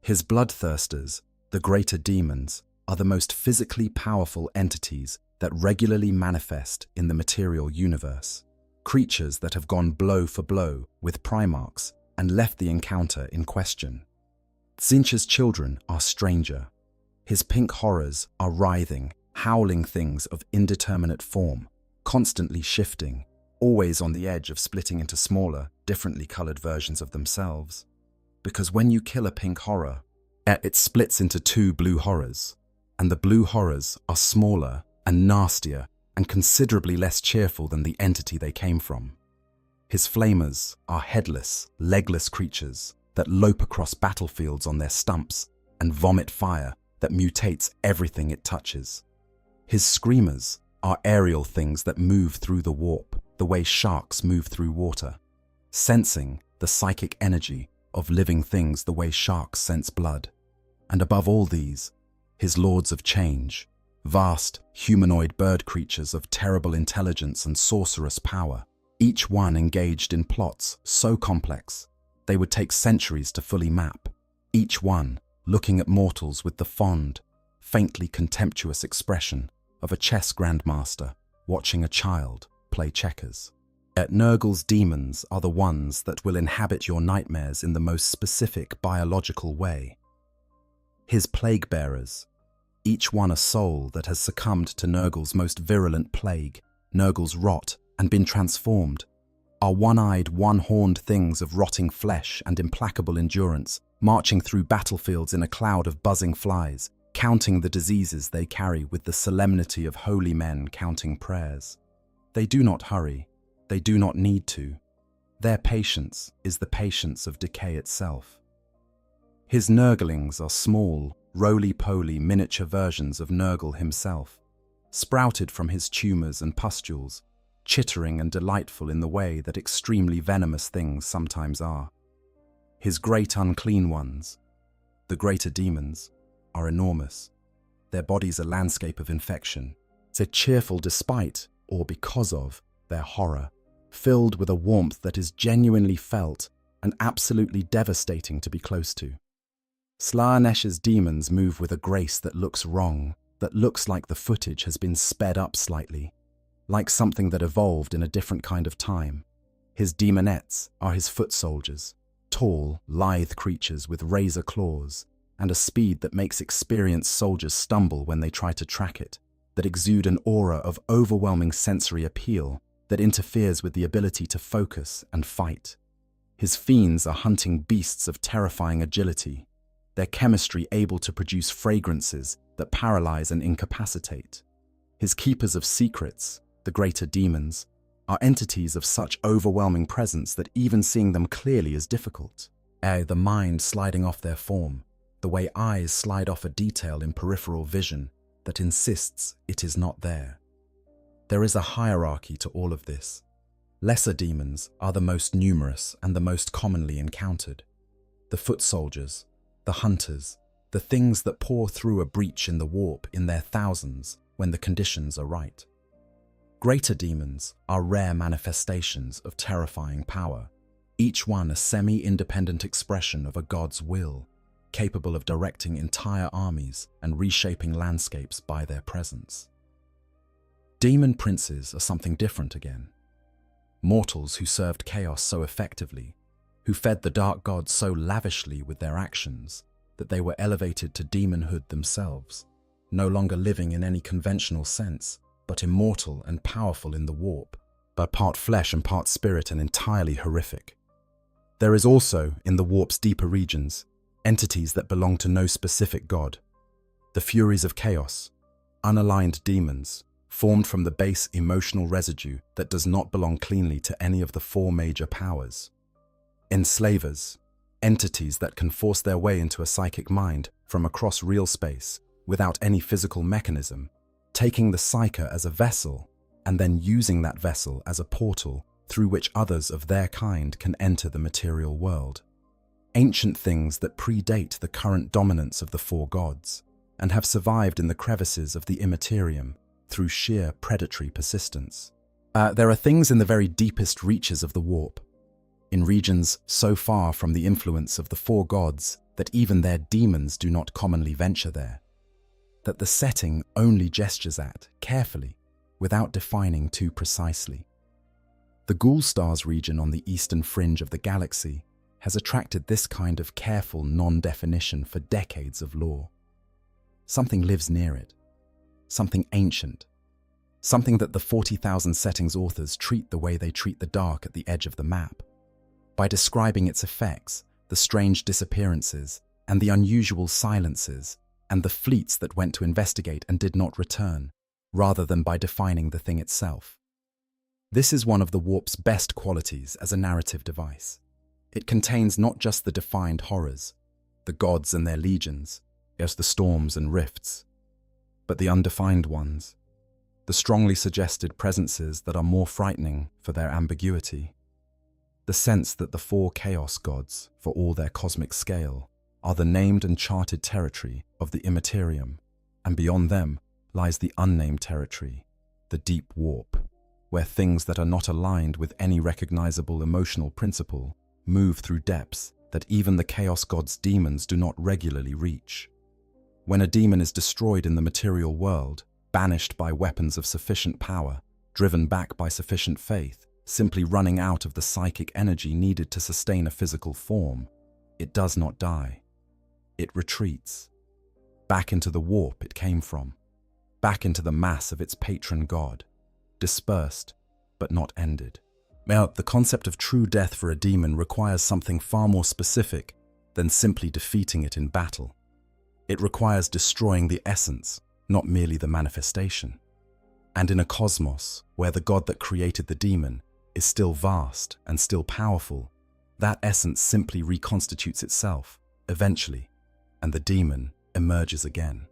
His bloodthirsters, the greater demons, are the most physically powerful entities that regularly manifest in the material universe, creatures that have gone blow for blow with Primarchs and left the encounter in question. Tzeentch's children are stranger. His pink horrors are writhing, howling things of indeterminate form, constantly shifting, always on the edge of splitting into smaller, differently colored versions of themselves. Because when you kill a pink horror, it splits into two blue horrors, and the blue horrors are smaller and nastier and considerably less cheerful than the entity they came from. His flamers are headless, legless creatures that lope across battlefields on their stumps and vomit fire that mutates everything it touches. His screamers are aerial things that move through the warp the way sharks move through water, sensing the psychic energy of living things the way sharks sense blood. And above all these, his lords of change, vast humanoid bird creatures of terrible intelligence and sorcerous power, each one engaged in plots so complex they would take centuries to fully map, each one looking at mortals with the fond, faintly contemptuous expression of a chess grandmaster watching a child play checkers. Yet Nurgle's demons are the ones that will inhabit your nightmares in the most specific biological way. His plague bearers, each one a soul that has succumbed to Nurgle's most virulent plague, Nurgle's rot, and been transformed, are one-eyed, one-horned things of rotting flesh and implacable endurance, marching through battlefields in a cloud of buzzing flies, counting the diseases they carry with the solemnity of holy men counting prayers. They do not hurry. They do not need to. Their patience is the patience of decay itself. His Nurglings are small, roly-poly miniature versions of Nurgle himself, sprouted from his tumours and pustules, chittering and delightful in the way that extremely venomous things sometimes are. His great unclean ones, the greater demons, are enormous. Their bodies a landscape of infection. They're cheerful despite, or because of, their horror, filled with a warmth that is genuinely felt and absolutely devastating to be close to. Slaanesh's demons move with a grace that looks wrong, that looks like the footage has been sped up slightly, like something that evolved in a different kind of time. His demonettes are his foot soldiers, tall, lithe creatures with razor claws, and a speed that makes experienced soldiers stumble when they try to track it, that exude an aura of overwhelming sensory appeal that interferes with the ability to focus and fight. His fiends are hunting beasts of terrifying agility, their chemistry able to produce fragrances that paralyze and incapacitate. His keepers of secrets, the greater demons, are entities of such overwhelming presence that even seeing them clearly is difficult. The mind sliding off their form, the way eyes slide off a detail in peripheral vision that insists it is not there. There is a hierarchy to all of this. Lesser demons are the most numerous and the most commonly encountered. The foot soldiers, the hunters, the things that pour through a breach in the warp in their thousands when the conditions are right. Greater demons are rare manifestations of terrifying power, each one a semi-independent expression of a god's will, capable of directing entire armies and reshaping landscapes by their presence. Demon princes are something different again. Mortals who served chaos so effectively, who fed the dark gods so lavishly with their actions that they were elevated to demonhood themselves, no longer living in any conventional sense, but immortal and powerful in the warp, but part flesh and part spirit and entirely horrific. There is also, in the warp's deeper regions, entities that belong to no specific god. The Furies of Chaos, unaligned demons, formed from the base emotional residue that does not belong cleanly to any of the four major powers. Enslavers, entities that can force their way into a psychic mind from across real space without any physical mechanism, taking the psyche as a vessel and then using that vessel as a portal through which others of their kind can enter the material world. Ancient things that predate the current dominance of the four gods and have survived in the crevices of the Imperium through sheer predatory persistence. There are things in the very deepest reaches of the warp, in regions so far from the influence of the four gods that even their demons do not commonly venture there, that the setting only gestures at carefully without defining too precisely. The Ghoul Stars region on the eastern fringe of the galaxy has attracted this kind of careful non-definition for decades of lore. Something lives near it, something ancient, something that the 40,000 settings authors treat the way they treat the dark at the edge of the map, by describing its effects, the strange disappearances, and the unusual silences, and the fleets that went to investigate and did not return, rather than by defining the thing itself. This is one of the warp's best qualities as a narrative device. It contains not just the defined horrors, the gods and their legions, as the storms and rifts, but the undefined ones, the strongly suggested presences that are more frightening for their ambiguity. The sense that the four chaos gods, for all their cosmic scale, are the named and charted territory of the Imperium, and beyond them lies the unnamed territory, the deep warp, where things that are not aligned with any recognizable emotional principle move through depths that even the chaos gods' demons do not regularly reach. When a demon is destroyed in the material world, banished by weapons of sufficient power, driven back by sufficient faith, simply running out of the psychic energy needed to sustain a physical form, it does not die. It retreats, back into the warp it came from, back into the mass of its patron god, dispersed but not ended. Now, the concept of true death for a demon requires something far more specific than simply defeating it in battle. It requires destroying the essence, not merely the manifestation. And in a cosmos where the god that created the demon is still vast and still powerful, that essence simply reconstitutes itself, eventually, and the demon emerges again.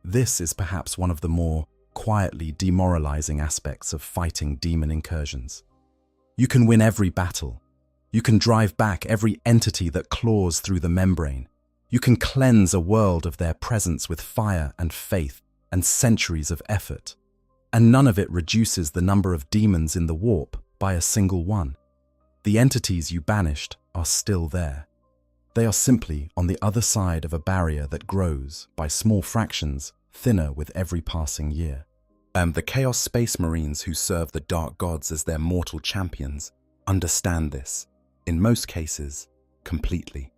This is perhaps one of the more quietly demoralizing aspects of fighting demon incursions. You can win every battle. You can drive back every entity that claws through the membrane. You can cleanse a world of their presence with fire and faith and centuries of effort. And none of it reduces the number of demons in the warp by a single one. The entities you banished are still there. They are simply on the other side of a barrier that grows, by small fractions, thinner with every passing year. The Chaos Space Marines who serve the Dark Gods as their mortal champions understand this, in most cases, completely.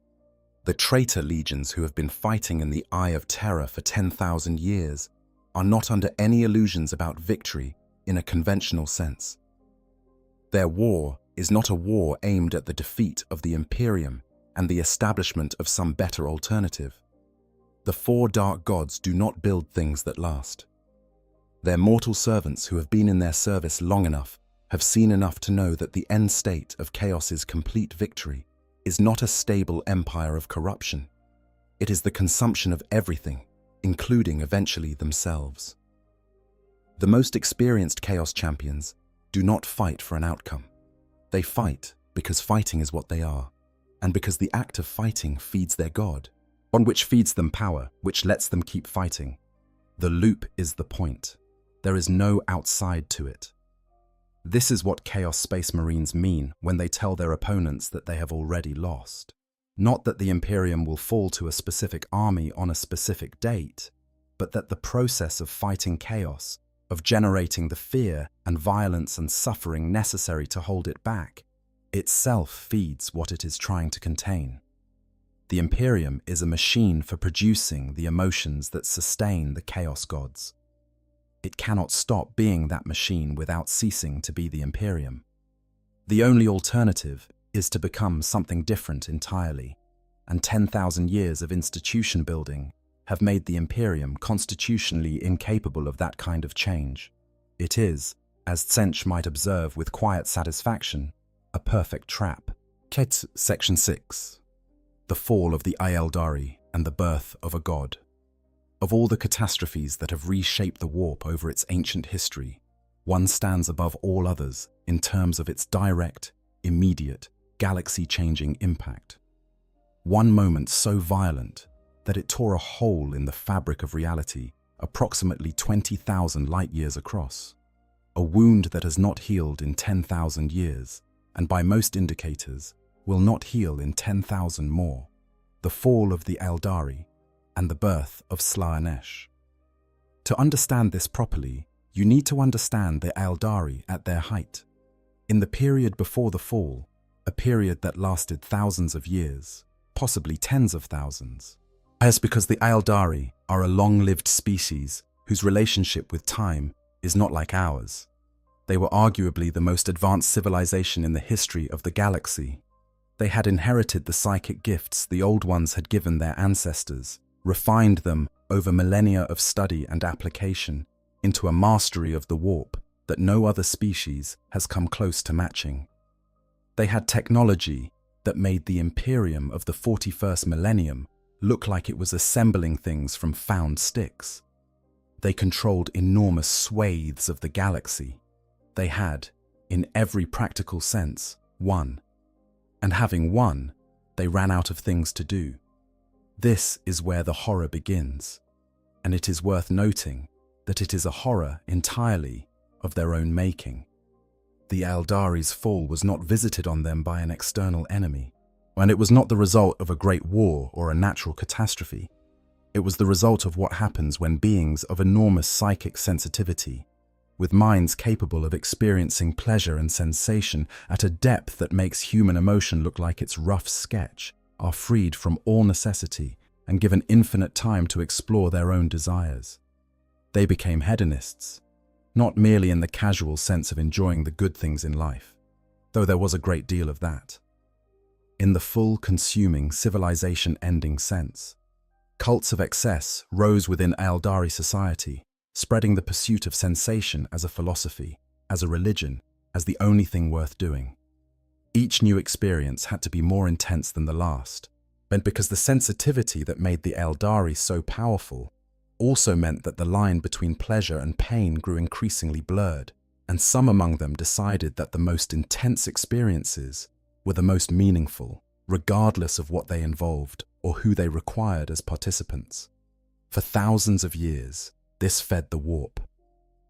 The traitor legions who have been fighting in the Eye of Terror for 10,000 years are not under any illusions about victory in a conventional sense. Their war is not a war aimed at the defeat of the Imperium and the establishment of some better alternative. The four Dark Gods do not build things that last. Their mortal servants who have been in their service long enough have seen enough to know that the end state of Chaos's complete victory is not a stable empire of corruption. It is the consumption of everything, including eventually themselves. The most experienced Chaos champions do not fight for an outcome. They fight because fighting is what they are, and because the act of fighting feeds their god, on which feeds them power, which lets them keep fighting. The loop is the point. There is no outside to it. This is what Chaos Space Marines mean when they tell their opponents that they have already lost. Not that the Imperium will fall to a specific army on a specific date, but that the process of fighting chaos, of generating the fear and violence and suffering necessary to hold it back, itself feeds what it is trying to contain. The Imperium is a machine for producing the emotions that sustain the Chaos Gods. It cannot stop being that machine without ceasing to be the Imperium. The only alternative is to become something different entirely, and 10,000 years of institution building have made the Imperium constitutionally incapable of that kind of change. It is, as Tsench might observe with quiet satisfaction, a perfect trap. Ket Section 6. The Fall of the Aeldari and the Birth of a God. Of all the catastrophes that have reshaped the warp over its ancient history, One stands above all others in terms of its direct, immediate, galaxy-changing impact. One moment so violent that it tore a hole in the fabric of reality approximately 20,000 light-years across. A wound that has not healed in 10,000 years, and by most indicators, will not heal in 10,000 more. The fall of the Eldari and the birth of Slaanesh. To understand this properly, you need to understand the Eldari at their height. In the period before the fall, a period that lasted thousands of years, possibly tens of thousands. That's because the Eldari are a long-lived species whose relationship with time is not like ours. They were arguably the most advanced civilization in the history of the galaxy. They had inherited the psychic gifts the Old Ones had given their ancestors, refined them over millennia of study and application into a mastery of the warp that no other species has come close to matching. They had technology that made the Imperium of the 41st Millennium look like it was assembling things from found sticks. They controlled enormous swathes of the galaxy. They had, in every practical sense, won. And having won, they ran out of things to do. This is where the horror begins, and it is worth noting that it is a horror entirely of their own making. The Eldari's fall was not visited on them by an external enemy, and it was not the result of a great war or a natural catastrophe. It was the result of what happens when beings of enormous psychic sensitivity, with minds capable of experiencing pleasure and sensation at a depth that makes human emotion look like its rough sketch, are freed from all necessity and given infinite time to explore their own desires. They became hedonists, not merely in the casual sense of enjoying the good things in life, though there was a great deal of that. In the full consuming, civilization-ending sense, cults of excess rose within Eldari society, spreading the pursuit of sensation as a philosophy, as a religion, as the only thing worth doing. Each new experience had to be more intense than the last, and because the sensitivity that made the Eldari so powerful also meant that the line between pleasure and pain grew increasingly blurred, and some among them decided that the most intense experiences were the most meaningful, regardless of what they involved or who they required as participants. For thousands of years, this fed the warp.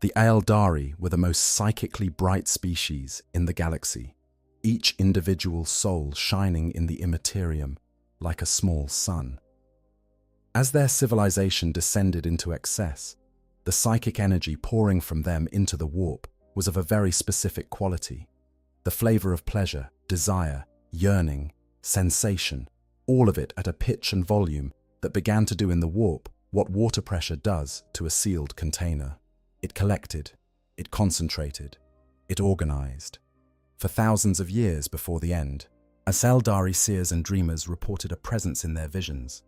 The Eldari were the most psychically bright species in the galaxy, each individual soul shining in the Imperium like a small sun. As their civilization descended into excess, the psychic energy pouring from them into the warp was of a very specific quality. The flavor of pleasure, desire, yearning, sensation, all of it at a pitch and volume that began to do in the warp what water pressure does to a sealed container. It collected, it concentrated, it organized. For thousands of years before the end, as Eldari seers and dreamers reported a presence in their visions,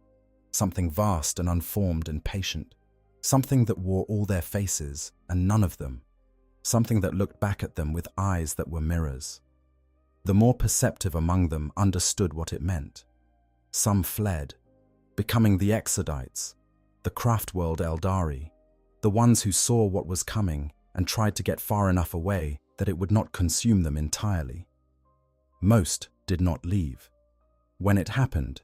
something vast and unformed and patient, something that wore all their faces and none of them, something that looked back at them with eyes that were mirrors. The more perceptive among them understood what it meant. Some fled, becoming the Exodites, the craft-world Eldari, the ones who saw what was coming and tried to get far enough away that it would not consume them entirely. Most did not leave. When it happened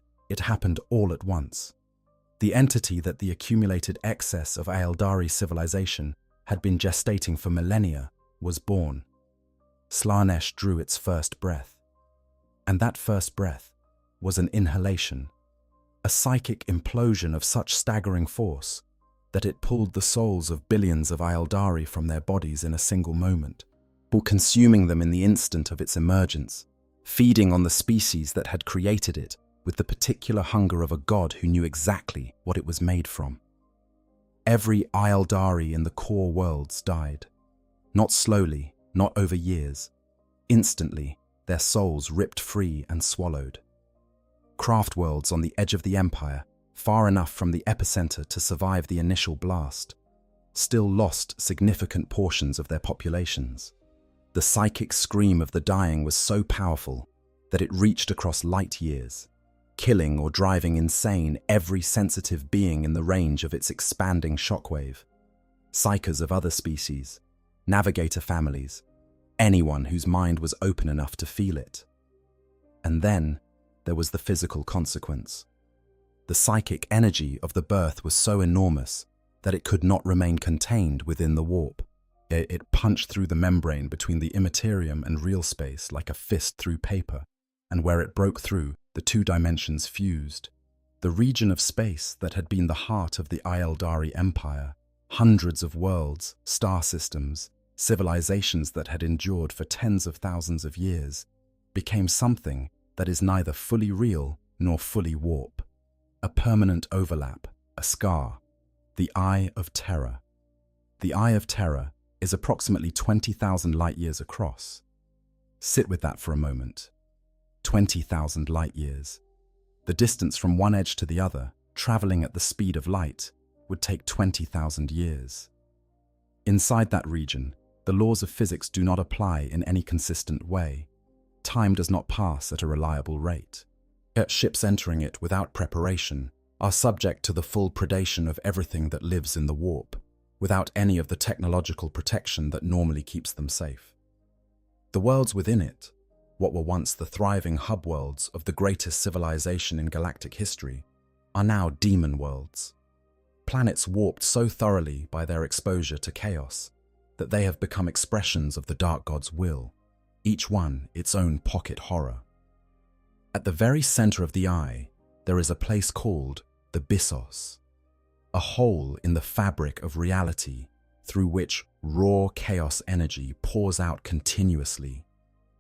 all at once. The entity that the accumulated excess of Eldari civilization had been gestating for millennia was born. Slaanesh drew its first breath. And that first breath was an inhalation, a psychic implosion of such staggering force that it pulled the souls of billions of Eldari from their bodies in a single moment, consuming them in the instant of its emergence, feeding on the species that had created it with the particular hunger of a god who knew exactly what it was made from. Every Eldari in the core worlds died. Not slowly, not over years. Instantly, their souls ripped free and swallowed. Craft worlds on the edge of the Empire, far enough from the epicenter to survive the initial blast, still lost significant portions of their populations. The psychic scream of the dying was so powerful that it reached across light years, killing or driving insane every sensitive being in the range of its expanding shockwave. Psychers of other species, navigator families, anyone whose mind was open enough to feel it. And then there was the physical consequence. The psychic energy of the birth was so enormous that it could not remain contained within the warp. It punched through the membrane between the immaterium and real space like a fist through paper, and where it broke through, the two dimensions fused. The region of space that had been the heart of the Aeldari Empire, hundreds of worlds, star systems, civilizations that had endured for tens of thousands of years, became something that is neither fully real nor fully warp. A permanent overlap, a scar, the Eye of Terror. The Eye of Terror is approximately 20,000 light-years across. Sit with that for a moment. 20,000 light-years. The distance from one edge to the other, traveling at the speed of light, would take 20,000 years. Inside that region, the laws of physics do not apply in any consistent way. Time does not pass at a reliable rate. Yet ships entering it without preparation are subject to the full predation of everything that lives in the warp, without any of the technological protection that normally keeps them safe. The worlds within it, what were once the thriving hub worlds of the greatest civilization in galactic history, are now demon worlds. Planets warped so thoroughly by their exposure to chaos that they have become expressions of the Dark God's will, each one its own pocket horror. At the very center of the eye, there is a place called the Bissos, a hole in the fabric of reality through which raw chaos energy pours out continuously,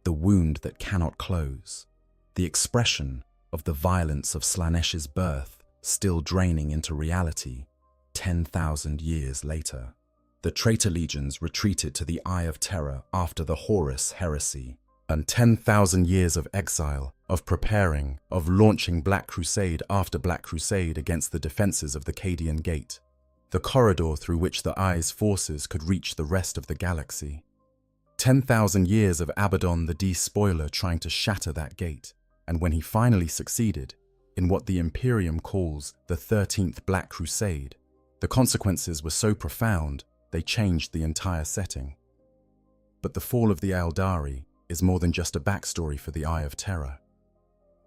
the wound that cannot close, the expression of the violence of Slaaneş's birth still draining into reality 10,000 years later. The traitor legions retreated to the Eye of Terror after the Horus heresy, and 10,000 years of exile, of preparing, of launching Black Crusade after Black Crusade against the defenses of the Cadian Gate, the corridor through which the Eye's forces could reach the rest of the galaxy. 10,000 years of Abaddon the Despoiler trying to shatter that gate, and when he finally succeeded, in what the Imperium calls the 13th Black Crusade, the consequences were so profound they changed the entire setting. But the fall of the Aeldari is more than just a backstory for the Eye of Terror.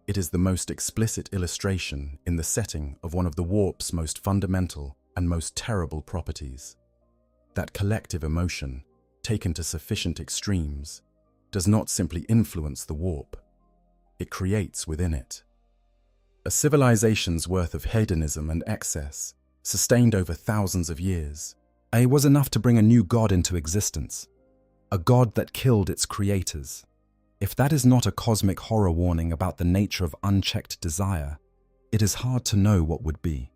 It is the most explicit illustration in the setting of one of the warp's most fundamental and most terrible properties. That collective emotion, taken to sufficient extremes, does not simply influence the warp, it creates within it. A civilization's worth of hedonism and excess, sustained over thousands of years, was enough to bring a new god into existence, a god that killed its creators. If that is not a cosmic horror warning about the nature of unchecked desire, it is hard to know what would be.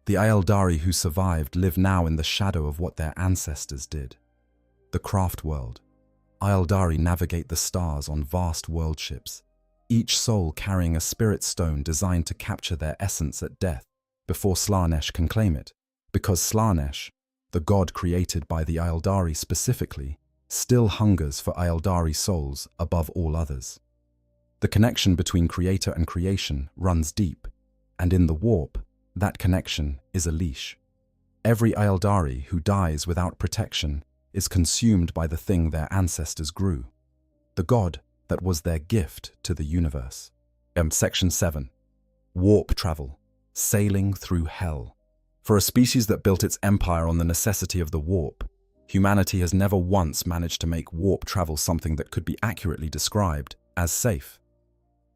The Aeldari who survived live now in the shadow of what their ancestors did. The craft world. Aeldari navigate the stars on vast world ships, each soul carrying a spirit stone designed to capture their essence at death before Slaaneş can claim it, because Slaaneş, the god created by the Aeldari specifically, still hungers for Aeldari souls above all others. The connection between creator and creation runs deep, and in the warp, that connection is a leash. Every Aeldari who dies without protection is consumed by the thing their ancestors grew, the god that was their gift to the universe. Section 7. Warp travel, sailing through hell. For a species that built its empire on the necessity of the warp, humanity has never once managed to make warp travel something that could be accurately described as safe.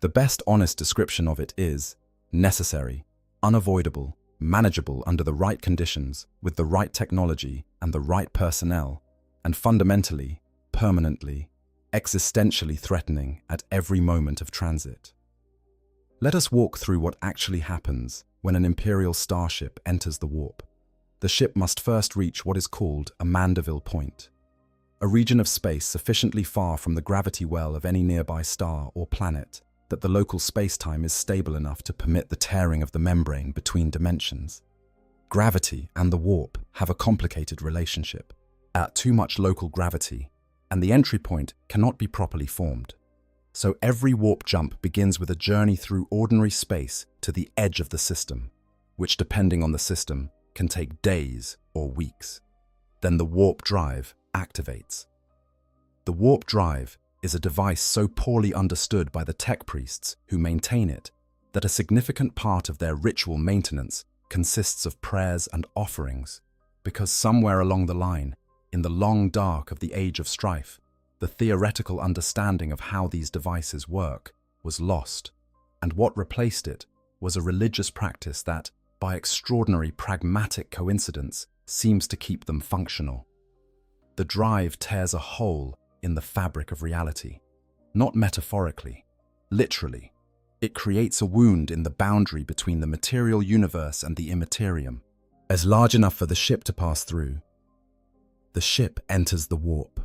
The best honest description of it is necessary, unavoidable, manageable under the right conditions, with the right technology and the right personnel, and fundamentally, permanently, existentially threatening at every moment of transit. Let us walk through what actually happens when an Imperial starship enters the warp. The ship must first reach what is called a Mandeville point, a region of space sufficiently far from the gravity well of any nearby star or planet that the local space-time is stable enough to permit the tearing of the membrane between dimensions. Gravity and the warp have a complicated relationship. At too much local gravity, and the entry point cannot be properly formed. So every warp jump begins with a journey through ordinary space to the edge of the system, which, depending on the system, can take days or weeks. Then the warp drive activates. The warp drive is a device so poorly understood by the tech priests who maintain it that a significant part of their ritual maintenance consists of prayers and offerings, because somewhere along the line, in the long dark of the Age of Strife, the theoretical understanding of how these devices work was lost, and what replaced it was a religious practice that, by extraordinary pragmatic coincidence, seems to keep them functional. The drive tears a hole in the fabric of reality, not metaphorically, literally. It creates a wound in the boundary between the material universe and the immaterium, as large enough for the ship to pass through. The ship enters the warp.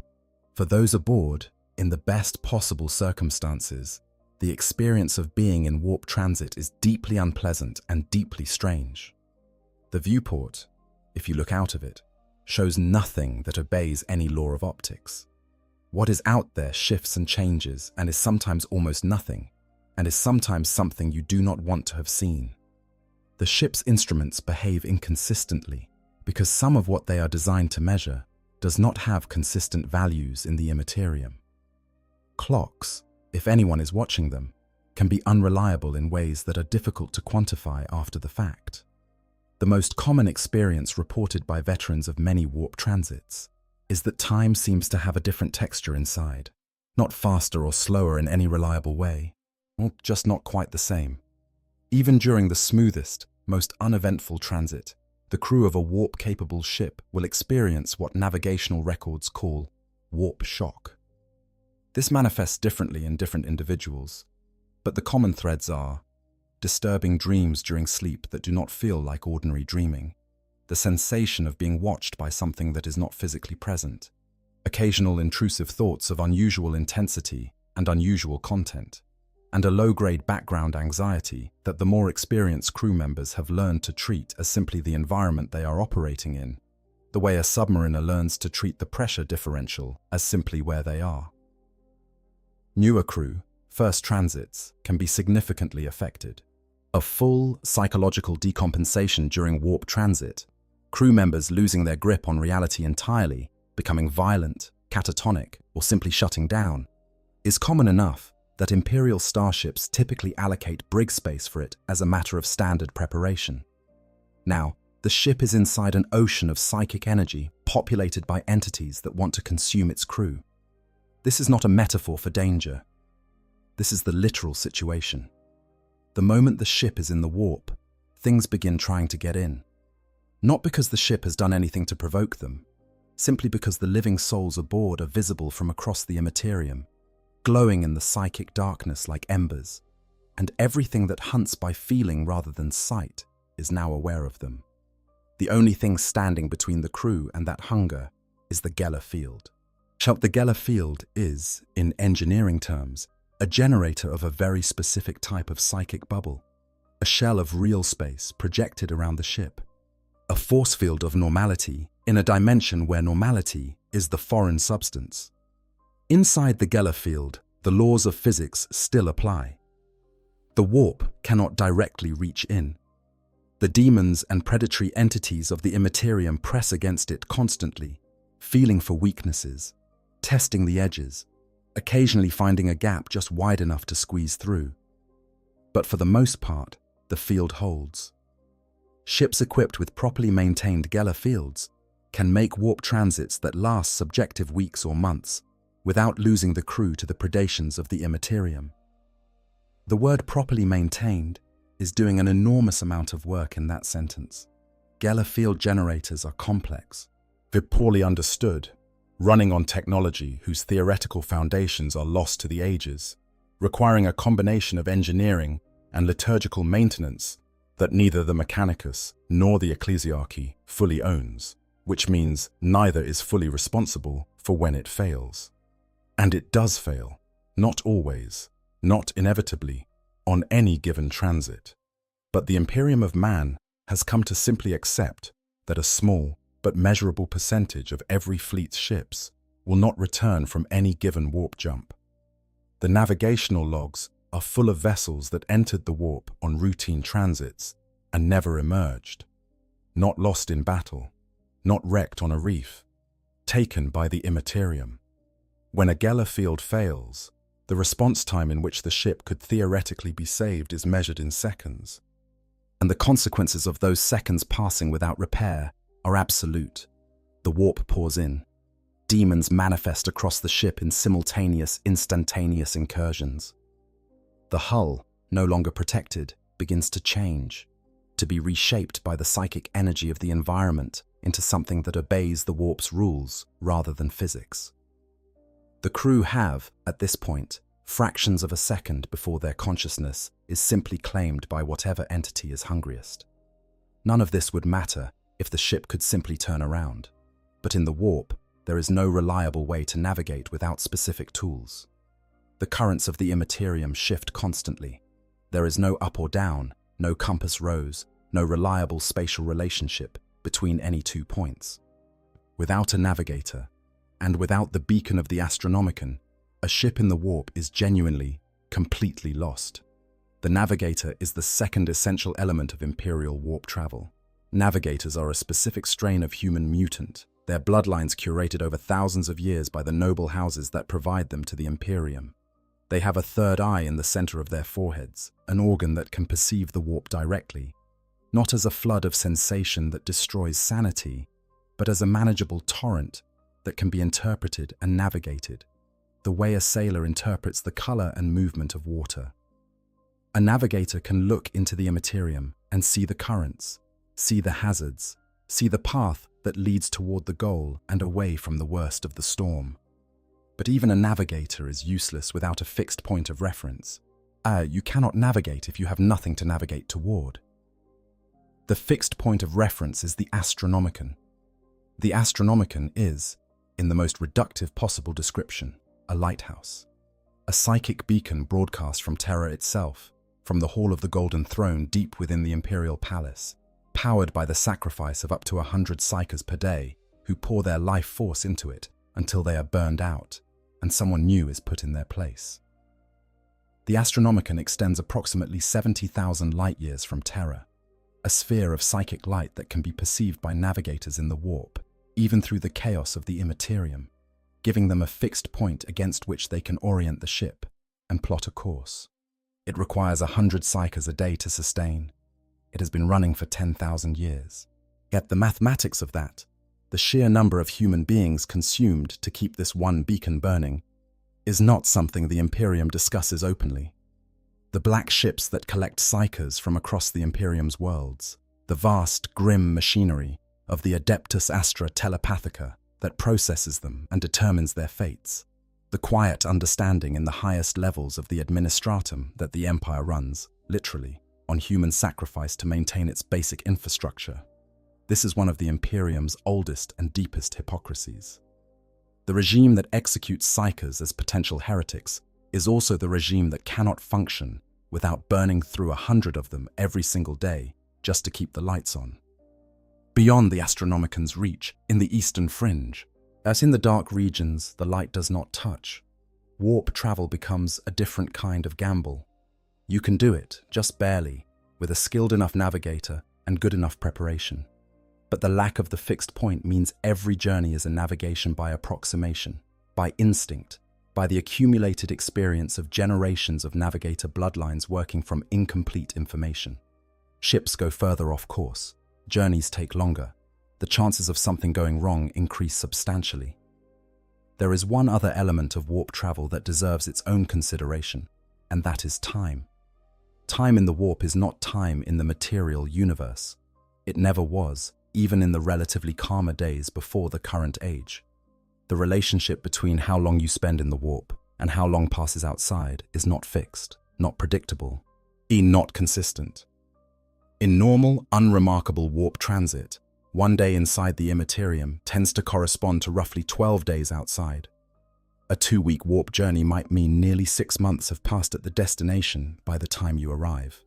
For those aboard, in the best possible circumstances, the experience of being in warp transit is deeply unpleasant and deeply strange. The viewport, if you look out of it, shows nothing that obeys any law of optics. What is out there shifts and changes and is sometimes almost nothing, and is sometimes something you do not want to have seen. The ship's instruments behave inconsistently because some of what they are designed to measure does not have consistent values in the immaterium. Clocks, if anyone is watching them, can be unreliable in ways that are difficult to quantify after the fact. The most common experience reported by veterans of many warp transits is that time seems to have a different texture inside, not faster or slower in any reliable way, or just not quite the same. Even during the smoothest, most uneventful transit, the crew of a warp-capable ship will experience what navigational records call warp shock. This manifests differently in different individuals, but the common threads are disturbing dreams during sleep that do not feel like ordinary dreaming, the sensation of being watched by something that is not physically present, occasional intrusive thoughts of unusual intensity and unusual content, and a low-grade background anxiety that the more experienced crew members have learned to treat as simply the environment they are operating in, the way a submariner learns to treat the pressure differential as simply where they are. Newer crew, first transits, can be significantly affected. A full psychological decompensation during warp transit, crew members losing their grip on reality entirely, becoming violent, catatonic, or simply shutting down, is common enough that Imperial starships typically allocate brig space for it as a matter of standard preparation. Now, the ship is inside an ocean of psychic energy populated by entities that want to consume its crew. This is not a metaphor for danger. This is the literal situation. The moment the ship is in the warp, things begin trying to get in. Not because the ship has done anything to provoke them, simply because the living souls aboard are visible from across the immaterium, glowing in the psychic darkness like embers, and everything that hunts by feeling rather than sight is now aware of them. The only thing standing between the crew and that hunger is the Geller field. The Geller field is, in engineering terms, a generator of a very specific type of psychic bubble, a shell of real space projected around the ship, a force field of normality in a dimension where normality is the foreign substance. Inside the Geller field, the laws of physics still apply. The warp cannot directly reach in. The demons and predatory entities of the immaterium press against it constantly, feeling for weaknesses, testing the edges, occasionally finding a gap just wide enough to squeeze through. But for the most part, the field holds. Ships equipped with properly maintained Geller fields can make warp transits that last subjective weeks or months without losing the crew to the predations of the immaterium. The word properly maintained is doing an enormous amount of work in that sentence. Geller field generators are complex. They're poorly understood, running on technology whose theoretical foundations are lost to the ages, requiring a combination of engineering and liturgical maintenance that neither the Mechanicus nor the Ecclesiarchy fully owns, which means neither is fully responsible for when it fails. And it does fail, not always, not inevitably, on any given transit. But the Imperium of Man has come to simply accept that a small but measurable percentage of every fleet's ships will not return from any given warp jump. The navigational logs are full of vessels that entered the warp on routine transits and never emerged. Not lost in battle, not wrecked on a reef, taken by the Imperium. When a Geller field fails, the response time in which the ship could theoretically be saved is measured in seconds, and the consequences of those seconds passing without repair are absolute. The warp pours in. Demons manifest across the ship in simultaneous, instantaneous incursions. The hull, no longer protected, begins to change, to be reshaped by the psychic energy of the environment into something that obeys the warp's rules rather than physics. The crew have, at this point, fractions of a second before their consciousness is simply claimed by whatever entity is hungriest. None of this would matter if the ship could simply turn around, but in the warp, there is no reliable way to navigate without specific tools. The currents of the Imperium shift constantly. There is no up or down, no compass rose, no reliable spatial relationship between any 2 points. Without a navigator, and without the beacon of the Astronomicon, a ship in the warp is genuinely, completely lost. The navigator is the second essential element of Imperial warp travel. Navigators are a specific strain of human mutant, their bloodlines curated over thousands of years by the noble houses that provide them to the Imperium. They have a third eye in the center of their foreheads, an organ that can perceive the warp directly, not as a flood of sensation that destroys sanity, but as a manageable torrent that can be interpreted and navigated, the way a sailor interprets the color and movement of water. A navigator can look into the Imperium and see the currents, see the hazards, see the path that leads toward the goal and away from the worst of the storm. But even a navigator is useless without a fixed point of reference. You cannot navigate if you have nothing to navigate toward. The fixed point of reference is the Astronomicon. The Astronomicon is, in the most reductive possible description, a lighthouse. A psychic beacon broadcast from Terra itself, from the Hall of the Golden Throne deep within the Imperial Palace, powered by the sacrifice of up to 100 psychers per day who pour their life force into it until they are burned out and someone new is put in their place. The Astronomicon extends approximately 70,000 light-years from Terra, a sphere of psychic light that can be perceived by navigators in the warp, even through the chaos of the Imperium, giving them a fixed point against which they can orient the ship and plot a course. It requires 100 psychers a day to sustain. It has been running for 10,000 years. Yet the mathematics of that, the sheer number of human beings consumed to keep this one beacon burning, is not something the Imperium discusses openly. The black ships that collect psychers from across the Imperium's worlds, the vast, grim machinery of the Adeptus Astra Telepathica that processes them and determines their fates, the quiet understanding in the highest levels of the administratum that the Empire runs, literally, on human sacrifice to maintain its basic infrastructure. This is one of the Imperium's oldest and deepest hypocrisies. The regime that executes psychers as potential heretics is also the regime that cannot function without burning through 100 of them every single day just to keep the lights on. Beyond the Astronomicon's reach, in the eastern fringe, as in the dark regions the light does not touch, warp travel becomes a different kind of gamble. You can do it, just barely, with a skilled enough navigator and good enough preparation. But the lack of the fixed point means every journey is a navigation by approximation, by instinct, by the accumulated experience of generations of navigator bloodlines working from incomplete information. Ships go further off course. Journeys take longer. The chances of something going wrong increase substantially. There is one other element of warp travel that deserves its own consideration, and that is time. Time in the warp is not time in the material universe. It never was, even in the relatively calmer days before the current age. The relationship between how long you spend in the warp and how long passes outside is not fixed, not predictable, not consistent. In normal, unremarkable warp transit, one day inside the Imperium tends to correspond to roughly 12 days outside. A 2-week warp journey might mean nearly 6 months have passed at the destination by the time you arrive.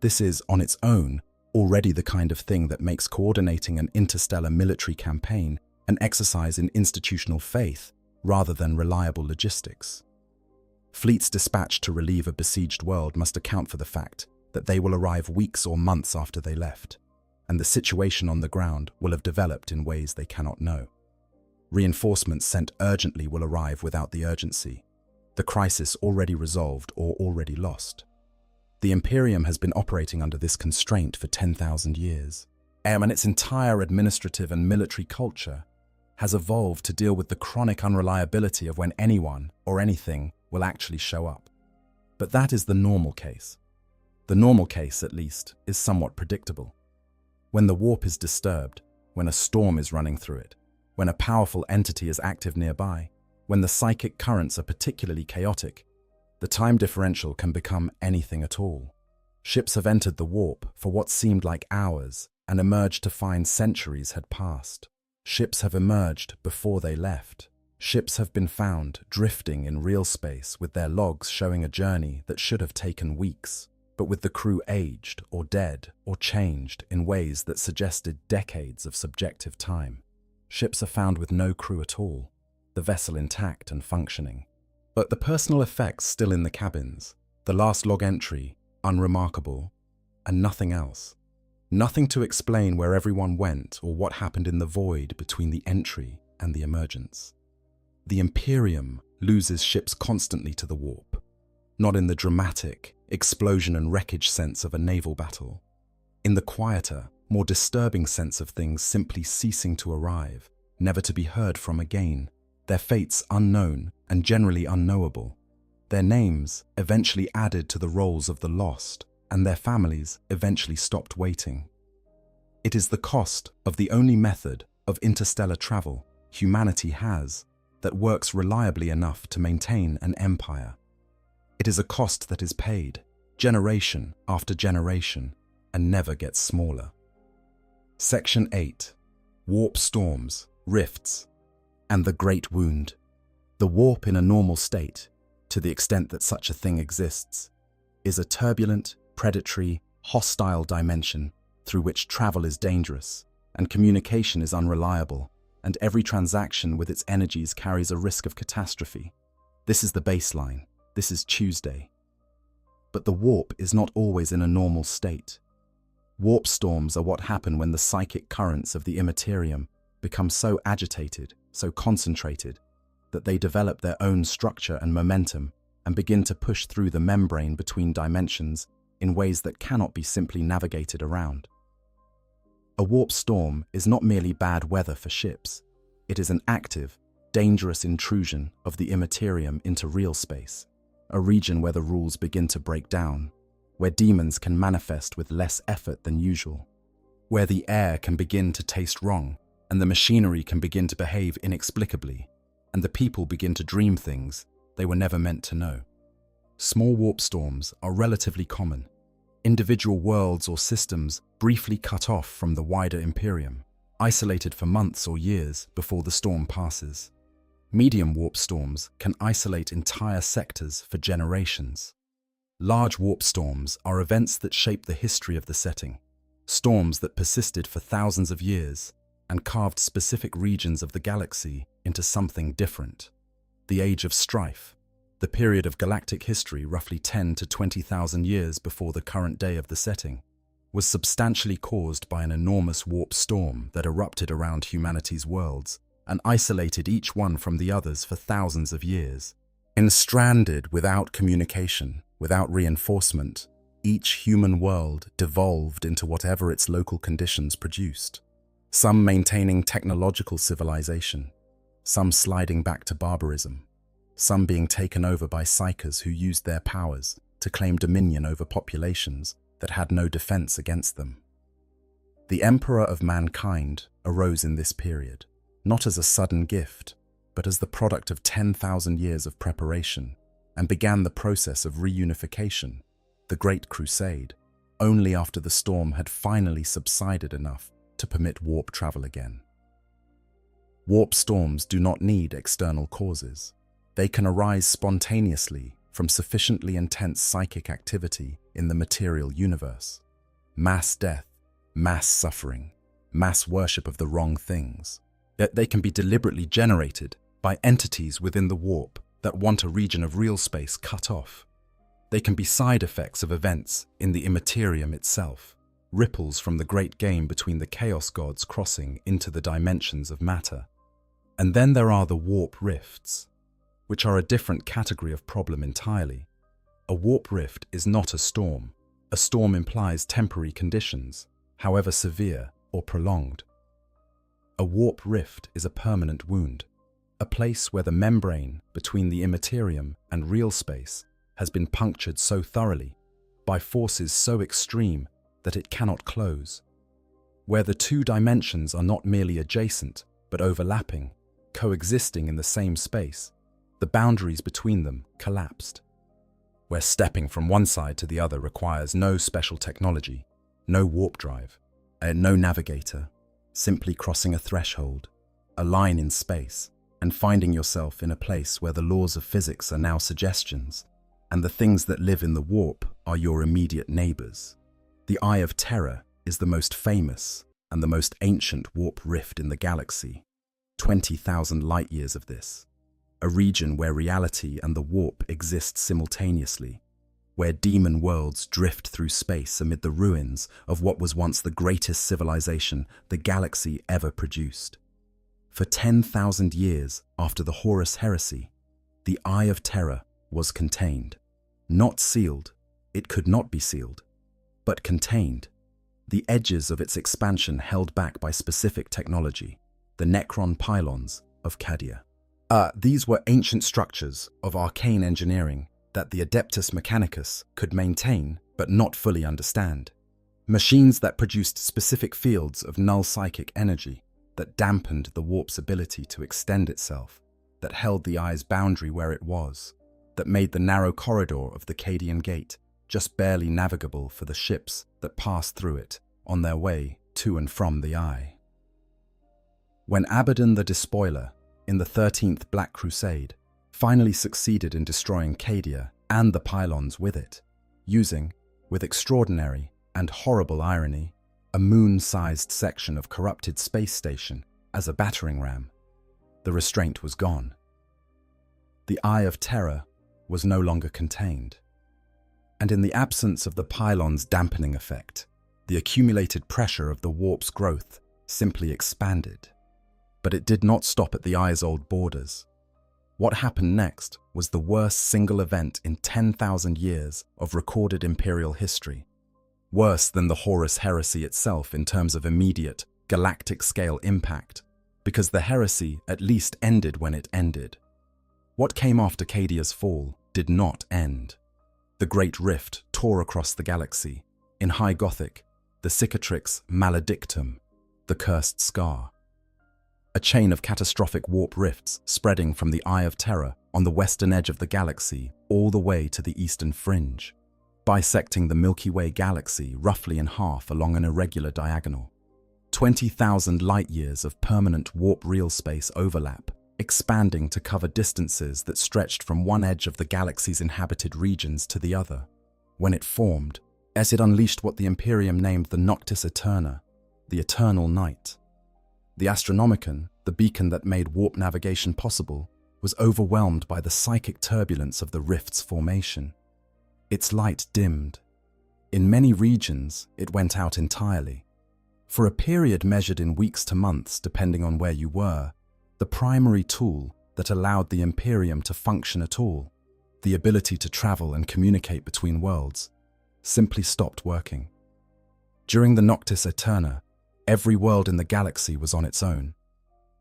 This is, on its own, already the kind of thing that makes coordinating an interstellar military campaign an exercise in institutional faith rather than reliable logistics. Fleets dispatched to relieve a besieged world must account for the fact that they will arrive weeks or months after they left, and the situation on the ground will have developed in ways they cannot know. Reinforcements sent urgently will arrive without the urgency. The crisis already resolved or already lost. The Imperium has been operating under this constraint for 10,000 years, and its entire administrative and military culture has evolved to deal with the chronic unreliability of when anyone or anything will actually show up. But that is the normal case. The normal case, at least, is somewhat predictable. When the warp is disturbed, when a storm is running through it, when a powerful entity is active nearby, when the psychic currents are particularly chaotic, the time differential can become anything at all. Ships have entered the warp for what seemed like hours and emerged to find centuries had passed. Ships have emerged before they left. Ships have been found drifting in real space with their logs showing a journey that should have taken weeks, but with the crew aged or dead or changed in ways that suggested decades of subjective time. Ships are found with no crew at all, the vessel intact and functioning. But the personal effects still in the cabins, the last log entry, unremarkable, and nothing else. Nothing to explain where everyone went or what happened in the void between the entry and the emergence. The Imperium loses ships constantly to the warp, not in the dramatic explosion and wreckage sense of a naval battle, in the quieter, more disturbing sense of things simply ceasing to arrive, never to be heard from again, their fates unknown and generally unknowable, their names eventually added to the rolls of the lost, and their families eventually stopped waiting. It is the cost of the only method of interstellar travel humanity has that works reliably enough to maintain an empire. It is a cost that is paid, generation after generation, and never gets smaller. Section 8. Warp storms, rifts, and the Great Wound. The warp in a normal state, to the extent that such a thing exists, is a turbulent, predatory, hostile dimension through which travel is dangerous, and communication is unreliable, and every transaction with its energies carries a risk of catastrophe. This is the baseline. This is Tuesday. But the warp is not always in a normal state. Warp storms are what happen when the psychic currents of the immaterium become so agitated, so concentrated, that they develop their own structure and momentum and begin to push through the membrane between dimensions in ways that cannot be simply navigated around. A warp storm is not merely bad weather for ships. It is an active, dangerous intrusion of the immaterium into real space, a region where the rules begin to break down, where demons can manifest with less effort than usual, where the air can begin to taste wrong, and the machinery can begin to behave inexplicably, and the people begin to dream things they were never meant to know. Small warp storms are relatively common. Individual worlds or systems briefly cut off from the wider Imperium, isolated for months or years before the storm passes. Medium warp storms can isolate entire sectors for generations. Large warp storms are events that shape the history of the setting, storms that persisted for thousands of years and carved specific regions of the galaxy into something different. The Age of Strife, the period of galactic history roughly 10 to 20,000 years before the current day of the setting, was substantially caused by an enormous warp storm that erupted around humanity's worlds and isolated each one from the others for thousands of years. Stranded without communication, without reinforcement, each human world devolved into whatever its local conditions produced. Some maintaining technological civilization, some sliding back to barbarism, some being taken over by psychers who used their powers to claim dominion over populations that had no defense against them. The Emperor of Mankind arose in this period, not as a sudden gift, but as the product of 10,000 years of preparation, and began the process of reunification, the Great Crusade, only after the storm had finally subsided enough to permit warp travel again. Warp storms do not need external causes. They can arise spontaneously from sufficiently intense psychic activity in the material universe. Mass death, mass suffering, mass worship of the wrong things. Yet they can be deliberately generated by entities within the warp that want a region of real space cut off. They can be side effects of events in the immaterium itself, ripples from the great game between the chaos gods crossing into the dimensions of matter. And then there are the warp rifts, which are a different category of problem entirely. A warp rift is not a storm. A storm implies temporary conditions, however severe or prolonged. A warp rift is a permanent wound, a place where the membrane between the immaterium and real space has been punctured so thoroughly by forces so extreme that it cannot close, where the two dimensions are not merely adjacent but overlapping, coexisting in the same space, the boundaries between them collapsed, where stepping from one side to the other requires no special technology, no warp drive, no navigator, simply crossing a threshold, a line in space, and finding yourself in a place where the laws of physics are now suggestions, and the things that live in the warp are your immediate neighbors. The Eye of Terror is the most famous and the most ancient warp rift in the galaxy. 20,000 light-years of this. A region where reality and the warp exist simultaneously, where demon worlds drift through space amid the ruins of what was once the greatest civilization the galaxy ever produced. For 10,000 years after the Horus Heresy, the Eye of Terror was contained. Not sealed, it could not be sealed, but contained. The edges of its expansion held back by specific technology, the Necron pylons of Cadia. These were ancient structures of arcane engineering that the Adeptus Mechanicus could maintain but not fully understand. Machines that produced specific fields of null psychic energy that dampened the warp's ability to extend itself, that held the eye's boundary where it was, that made the narrow corridor of the Cadian Gate just barely navigable for the ships that passed through it on their way to and from the eye. When Abaddon the Despoiler, in the 13th Black Crusade, finally succeeded in destroying Cadia and the pylons with it, using, with extraordinary and horrible irony, a moon-sized section of corrupted space station as a battering ram, the restraint was gone. The Eye of Terror was no longer contained. And in the absence of the pylon's dampening effect, the accumulated pressure of the warp's growth simply expanded. But it did not stop at the Eye's old borders. What happened next was the worst single event in 10,000 years of recorded Imperial history. Worse than the Horus Heresy itself in terms of immediate, galactic-scale impact, because the heresy at least ended when it ended. What came after Cadia's fall did not end. The Great Rift tore across the galaxy, in High Gothic, the Cicatrix Maledictum, the Cursed Scar. A chain of catastrophic warp rifts spreading from the Eye of Terror on the western edge of the galaxy all the way to the eastern fringe, bisecting the Milky Way galaxy roughly in half along an irregular diagonal. 20,000 light-years of permanent warp real space overlap, expanding to cover distances that stretched from one edge of the galaxy's inhabited regions to the other. When it formed, as it unleashed what the Imperium named the Noctis Eterna, the Eternal Night. The Astronomicon, the beacon that made warp navigation possible, was overwhelmed by the psychic turbulence of the rift's formation. Its light dimmed. In many regions, it went out entirely. For a period measured in weeks to months, depending on where you were, the primary tool that allowed the Imperium to function at all, the ability to travel and communicate between worlds, simply stopped working. During the Noctis Eterna, every world in the galaxy was on its own.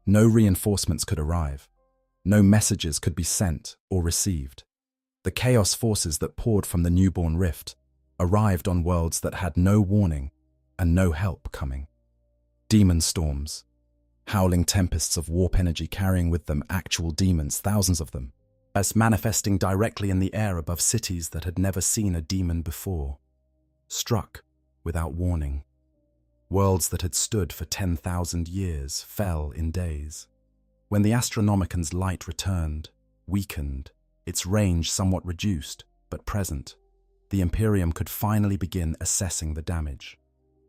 No reinforcements could arrive. No messages could be sent or received. The chaos forces that poured from the newborn rift arrived on worlds that had no warning and no help coming. Demon storms, howling tempests of warp energy carrying with them actual demons, thousands of them, as manifesting directly in the air above cities that had never seen a demon before, struck without warning. Worlds that had stood for 10,000 years fell in days. When the Astronomicon's light returned, weakened, its range somewhat reduced, but present, the Imperium could finally begin assessing the damage.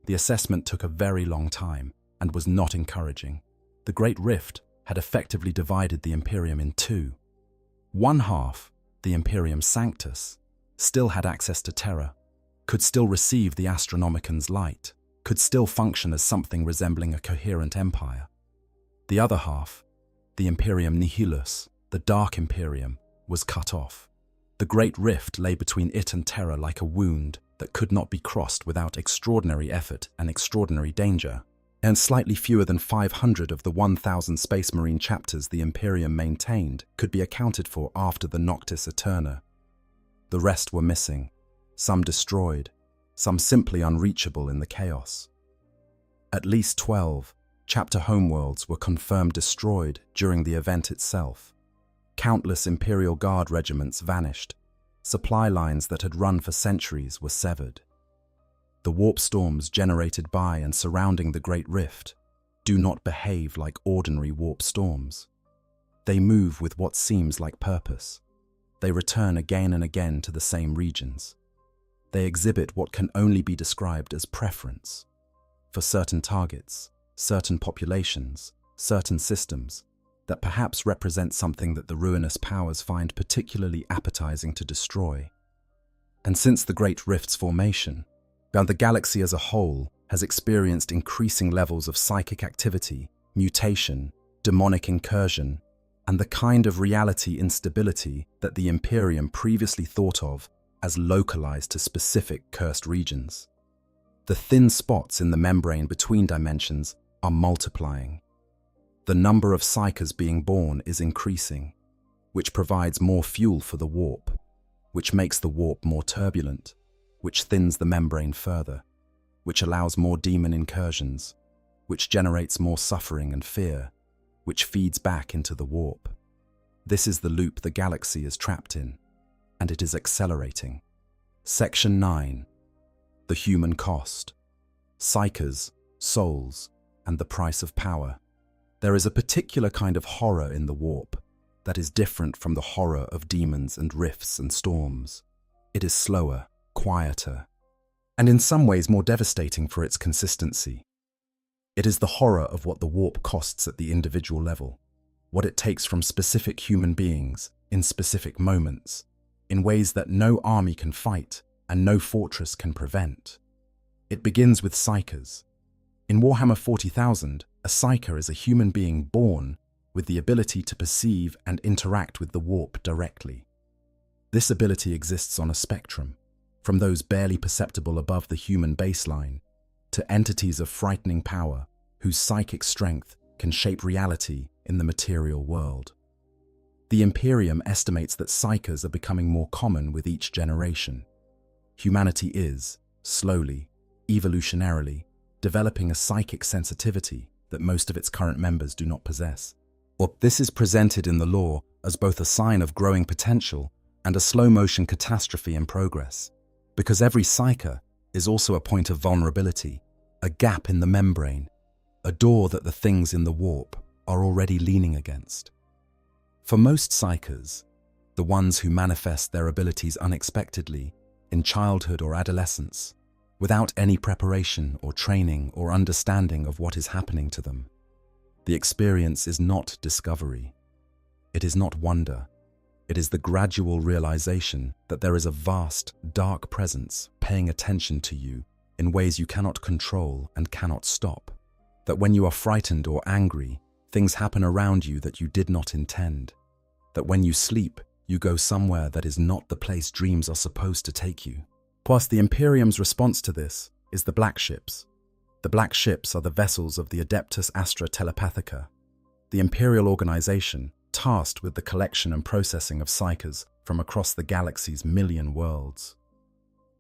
The assessment took a very long time and was not encouraging. The Great Rift had effectively divided the Imperium in two. One half, the Imperium Sanctus, still had access to Terra, could still receive the Astronomicon's light, could still function as something resembling a coherent empire. The other half, The Imperium Nihilus, the Dark Imperium, was cut off. The Great Rift lay between it and Terra like a wound that could not be crossed without extraordinary effort and extraordinary danger, and slightly fewer than 500 of the 1,000 Space Marine chapters the Imperium maintained could be accounted for after the Noctis Eterna. The rest were missing, some destroyed, some simply unreachable in the chaos. At least 12 chapter homeworlds were confirmed destroyed during the event itself. Countless Imperial Guard regiments vanished. Supply lines that had run for centuries were severed. The warp storms generated by and surrounding the Great Rift do not behave like ordinary warp storms. They move with what seems like purpose. They return again and again to the same regions. They exhibit what can only be described as preference for certain targets, certain populations, certain systems that perhaps represent something that the ruinous powers find particularly appetizing to destroy. And since the Great Rift's formation, the galaxy as a whole has experienced increasing levels of psychic activity, mutation, demonic incursion, and the kind of reality instability that the Imperium previously thought of as localized to specific cursed regions. The thin spots in the membrane between dimensions are multiplying. The number of psychers being born is increasing, which provides more fuel for the warp, which makes the warp more turbulent, which thins the membrane further, which allows more demon incursions, which generates more suffering and fear, which feeds back into the warp. This is the loop the galaxy is trapped in, and it is accelerating. Section 9. The human cost. Psychers, souls, and the price of power. There is a particular kind of horror in the warp that is different from the horror of demons and rifts and storms. It is slower, quieter, and in some ways more devastating for its consistency. It is the horror of what the warp costs at the individual level, what it takes from specific human beings in specific moments, in ways that no army can fight and no fortress can prevent. It begins with psychers. In Warhammer 40,000, a psyker is a human being born with the ability to perceive and interact with the warp directly. This ability exists on a spectrum, from those barely perceptible above the human baseline to entities of frightening power whose psychic strength can shape reality in the material world. The Imperium estimates that psychers are becoming more common with each generation. Humanity is, slowly, evolutionarily, developing a psychic sensitivity that most of its current members do not possess. This is presented in the lore as both a sign of growing potential and a slow-motion catastrophe in progress, because every psyker is also a point of vulnerability, a gap in the membrane, a door that the things in the warp are already leaning against. For most psychers, the ones who manifest their abilities unexpectedly, in childhood or adolescence, without any preparation or training or understanding of what is happening to them, the experience is not discovery. It is not wonder. It is the gradual realization that there is a vast, dark presence paying attention to you in ways you cannot control and cannot stop. That when you are frightened or angry, things happen around you that you did not intend. That when you sleep, you go somewhere that is not the place dreams are supposed to take you. Plus, the Imperium's response to this is the Black Ships. The Black Ships are the vessels of the Adeptus Astra Telepathica, the Imperial organization tasked with the collection and processing of psychers from across the galaxy's million worlds.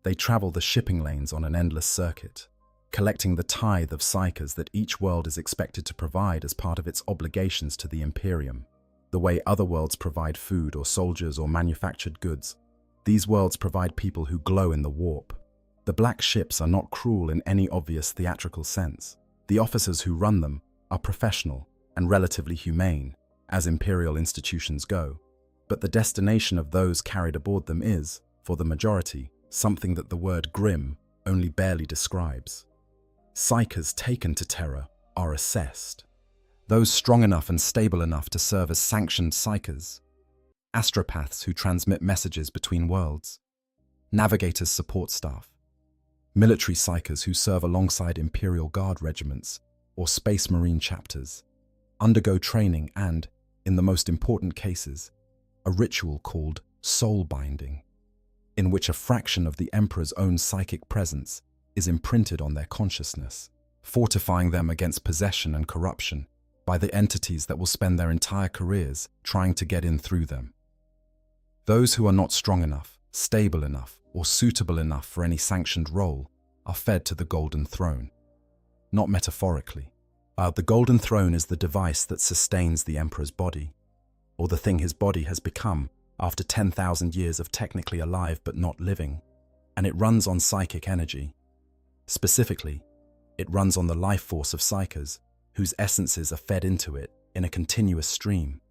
They travel the shipping lanes on an endless circuit, collecting the tithe of psychers that each world is expected to provide as part of its obligations to the Imperium. The way other worlds provide food or soldiers or manufactured goods, these worlds provide people who glow in the warp. The Black Ships are not cruel in any obvious theatrical sense. The officers who run them are professional and relatively humane, as Imperial institutions go. But the destination of those carried aboard them is, for the majority, something that the word grim only barely describes. Psychers taken to Terra are assessed. Those strong enough and stable enough to serve as sanctioned psychers. Astropaths who transmit messages between worlds. Navigators support staff. Military psychers who serve alongside Imperial Guard regiments or Space Marine chapters. Undergo training and, in the most important cases, a ritual called soul binding, in which a fraction of the Emperor's own psychic presence is imprinted on their consciousness, fortifying them against possession and corruption by the entities that will spend their entire careers trying to get in through them. Those who are not strong enough, stable enough, or suitable enough for any sanctioned role are fed to the Golden Throne. Not metaphorically. The Golden Throne is the device that sustains the Emperor's body, or the thing his body has become after 10,000 years of technically alive but not living, and it runs on psychic energy. Specifically, it runs on the life force of psychers, whose essences are fed into it in a continuous stream.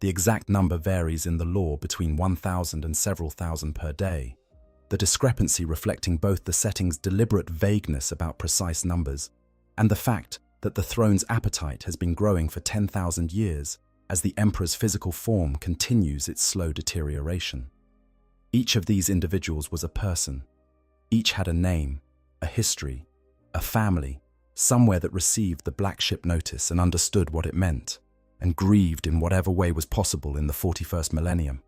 The exact number varies in the lore between 1,000 and several thousand per day, the discrepancy reflecting both the setting's deliberate vagueness about precise numbers and the fact that the throne's appetite has been growing for 10,000 years as the Emperor's physical form continues its slow deterioration. Each of these individuals was a person. Each had a name, a history, a family, somewhere that received the black ship notice and understood what it meant, and grieved in whatever way was possible in the 41st millennium.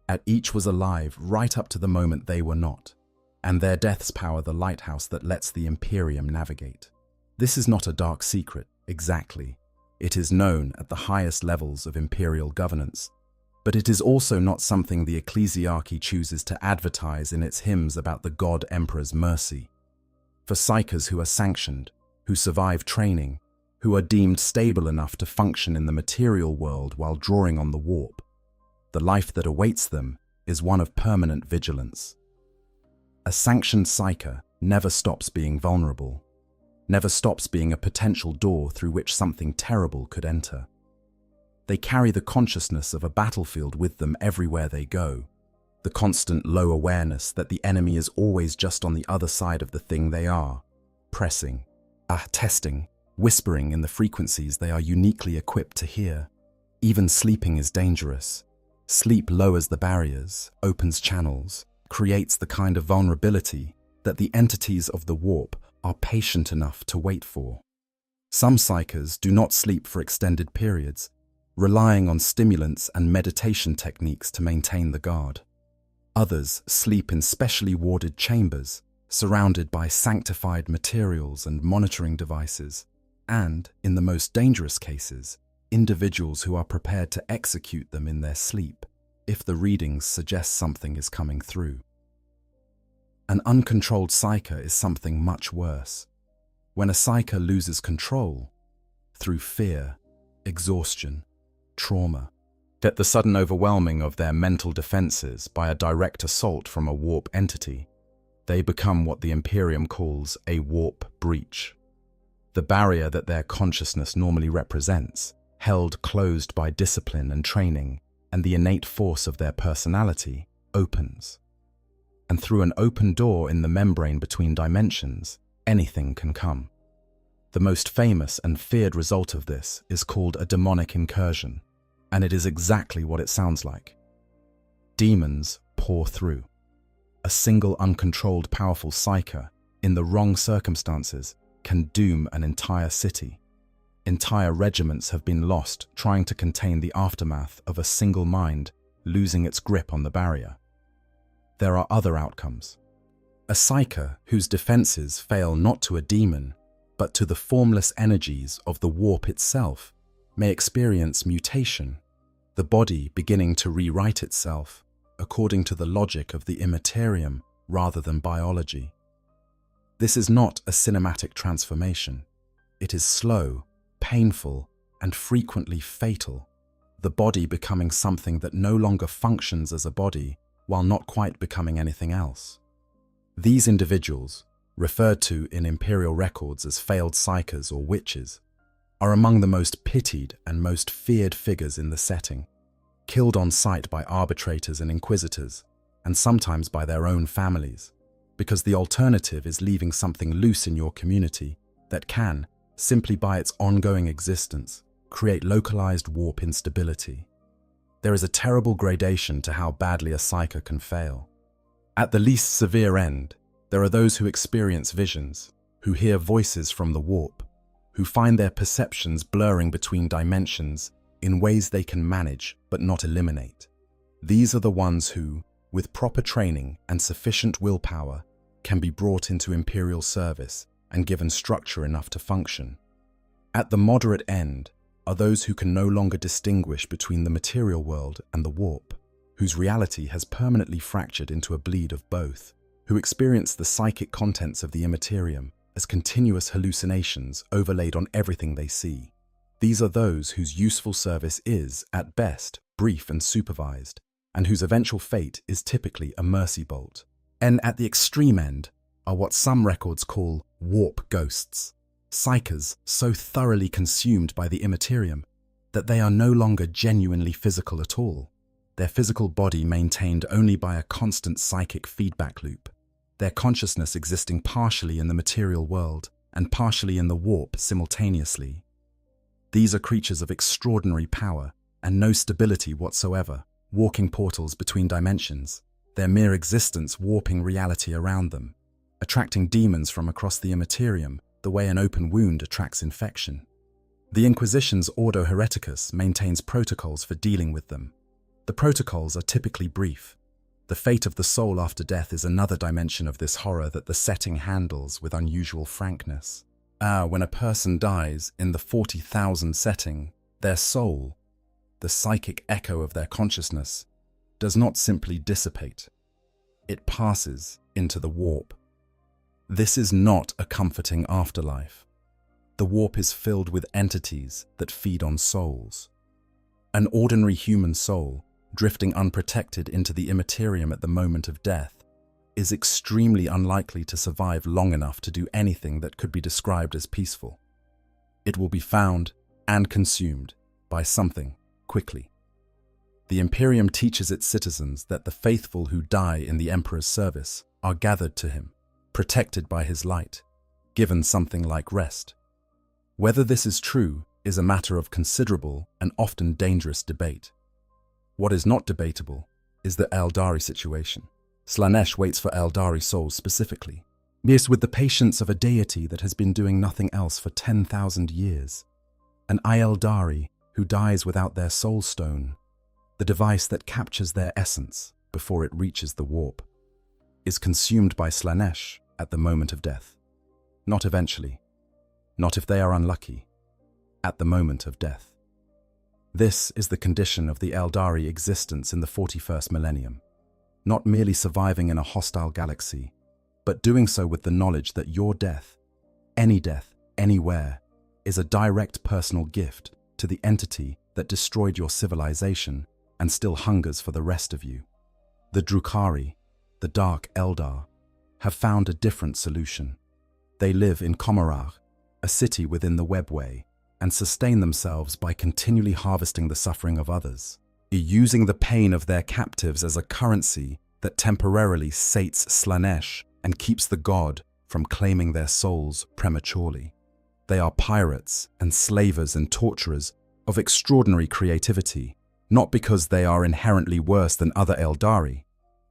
At each was alive right up to the moment they were not, and their deaths power the lighthouse that lets the Imperium navigate. This is not a dark secret, exactly. It is known at the highest levels of imperial governance, but it is also not something the ecclesiarchy chooses to advertise in its hymns about the God Emperor's mercy. For psychers who are sanctioned, who survive training, who are deemed stable enough to function in the material world while drawing on the warp, the life that awaits them is one of permanent vigilance. A sanctioned psyker never stops being vulnerable, never stops being a potential door through which something terrible could enter. They carry the consciousness of a battlefield with them everywhere they go, the constant low awareness that the enemy is always just on the other side of the thing they are, pressing, testing, whispering in the frequencies they are uniquely equipped to hear. Even sleeping is dangerous. Sleep lowers the barriers, opens channels, creates the kind of vulnerability that the entities of the warp are patient enough to wait for. Some psychers do not sleep for extended periods, relying on stimulants and meditation techniques to maintain the guard. Others sleep in specially warded chambers, surrounded by sanctified materials and monitoring devices, and, in the most dangerous cases, individuals who are prepared to execute them in their sleep if the readings suggest something is coming through. An uncontrolled psyker is something much worse. When a psyker loses control, through fear, exhaustion, trauma, that the sudden overwhelming of their mental defenses by a direct assault from a warp entity, they become what the Imperium calls a warp breach. The barrier that their consciousness normally represents, held closed by discipline and training and the innate force of their personality, opens. And through an open door in the membrane between dimensions, anything can come. The most famous and feared result of this is called a demonic incursion, and it is exactly what it sounds like. Demons pour through. A single uncontrolled powerful psyker, in the wrong circumstances, can doom an entire city. Entire regiments have been lost trying to contain the aftermath of a single mind losing its grip on the barrier. There are other outcomes. A psyker whose defenses fail not to a demon, but to the formless energies of the warp itself, may experience mutation, the body beginning to rewrite itself according to the logic of the immaterium rather than biology. This is not a cinematic transformation. It is slow, painful, and frequently fatal, the body becoming something that no longer functions as a body while not quite becoming anything else. These individuals, referred to in imperial records as failed psychers or witches, are among the most pitied and most feared figures in the setting, killed on sight by arbitrators and inquisitors, and sometimes by their own families, because the alternative is leaving something loose in your community that can, simply by its ongoing existence, create localized warp instability. There is a terrible gradation to how badly a psyker can fail. At the least severe end, there are those who experience visions, who hear voices from the warp, who find their perceptions blurring between dimensions in ways they can manage but not eliminate. These are the ones who, with proper training and sufficient willpower, can be brought into Imperial service and given structure enough to function. At the moderate end are those who can no longer distinguish between the material world and the warp, whose reality has permanently fractured into a bleed of both, who experience the psychic contents of the Imperium as continuous hallucinations overlaid on everything they see. These are those whose useful service is, at best, brief and supervised, and whose eventual fate is typically a mercy bolt. And at the extreme end are what some records call warp ghosts, psychers so thoroughly consumed by the Imperium that they are no longer genuinely physical at all, their physical body maintained only by a constant psychic feedback loop, their consciousness existing partially in the material world and partially in the warp simultaneously. These are creatures of extraordinary power and no stability whatsoever, walking portals between dimensions, their mere existence warping reality around them, attracting demons from across the Imperium the way an open wound attracts infection. The Inquisition's Ordo Hereticus maintains protocols for dealing with them. The protocols are typically brief. The fate of the soul after death is another dimension of this horror that the setting handles with unusual frankness. When a person dies in the 40,000 setting, their soul, the psychic echo of their consciousness, does not simply dissipate. It passes into the warp. This is not a comforting afterlife. The warp is filled with entities that feed on souls. An ordinary human soul, drifting unprotected into the Imperium at the moment of death, is extremely unlikely to survive long enough to do anything that could be described as peaceful. It will be found and consumed by something quickly. The Imperium teaches its citizens that the faithful who die in the Emperor's service are gathered to him, protected by his light, given something like rest. Whether this is true is a matter of considerable and often dangerous debate. What is not debatable is the Eldari situation. Slaanesh waits for Eldari souls specifically. Yes, with the patience of a deity that has been doing nothing else for 10,000 years. An Eldari who dies without their soul stone, the device that captures their essence before it reaches the warp, is consumed by Slaanesh at the moment of death. Not eventually. Not if they are unlucky. At the moment of death. This is the condition of the Eldari existence in the 41st millennium. Not merely surviving in a hostile galaxy, but doing so with the knowledge that your death, anywhere, is a direct personal gift to the entity that destroyed your civilization and still hungers for the rest of you. The Drukhari, the Dark Eldar, have found a different solution. They live in Komarach, a city within the Webway, and sustain themselves by continually harvesting the suffering of others, using the pain of their captives as a currency that temporarily sates Slaanesh and keeps the god from claiming their souls prematurely. They are pirates and slavers and torturers of extraordinary creativity, not because they are inherently worse than other Eldari,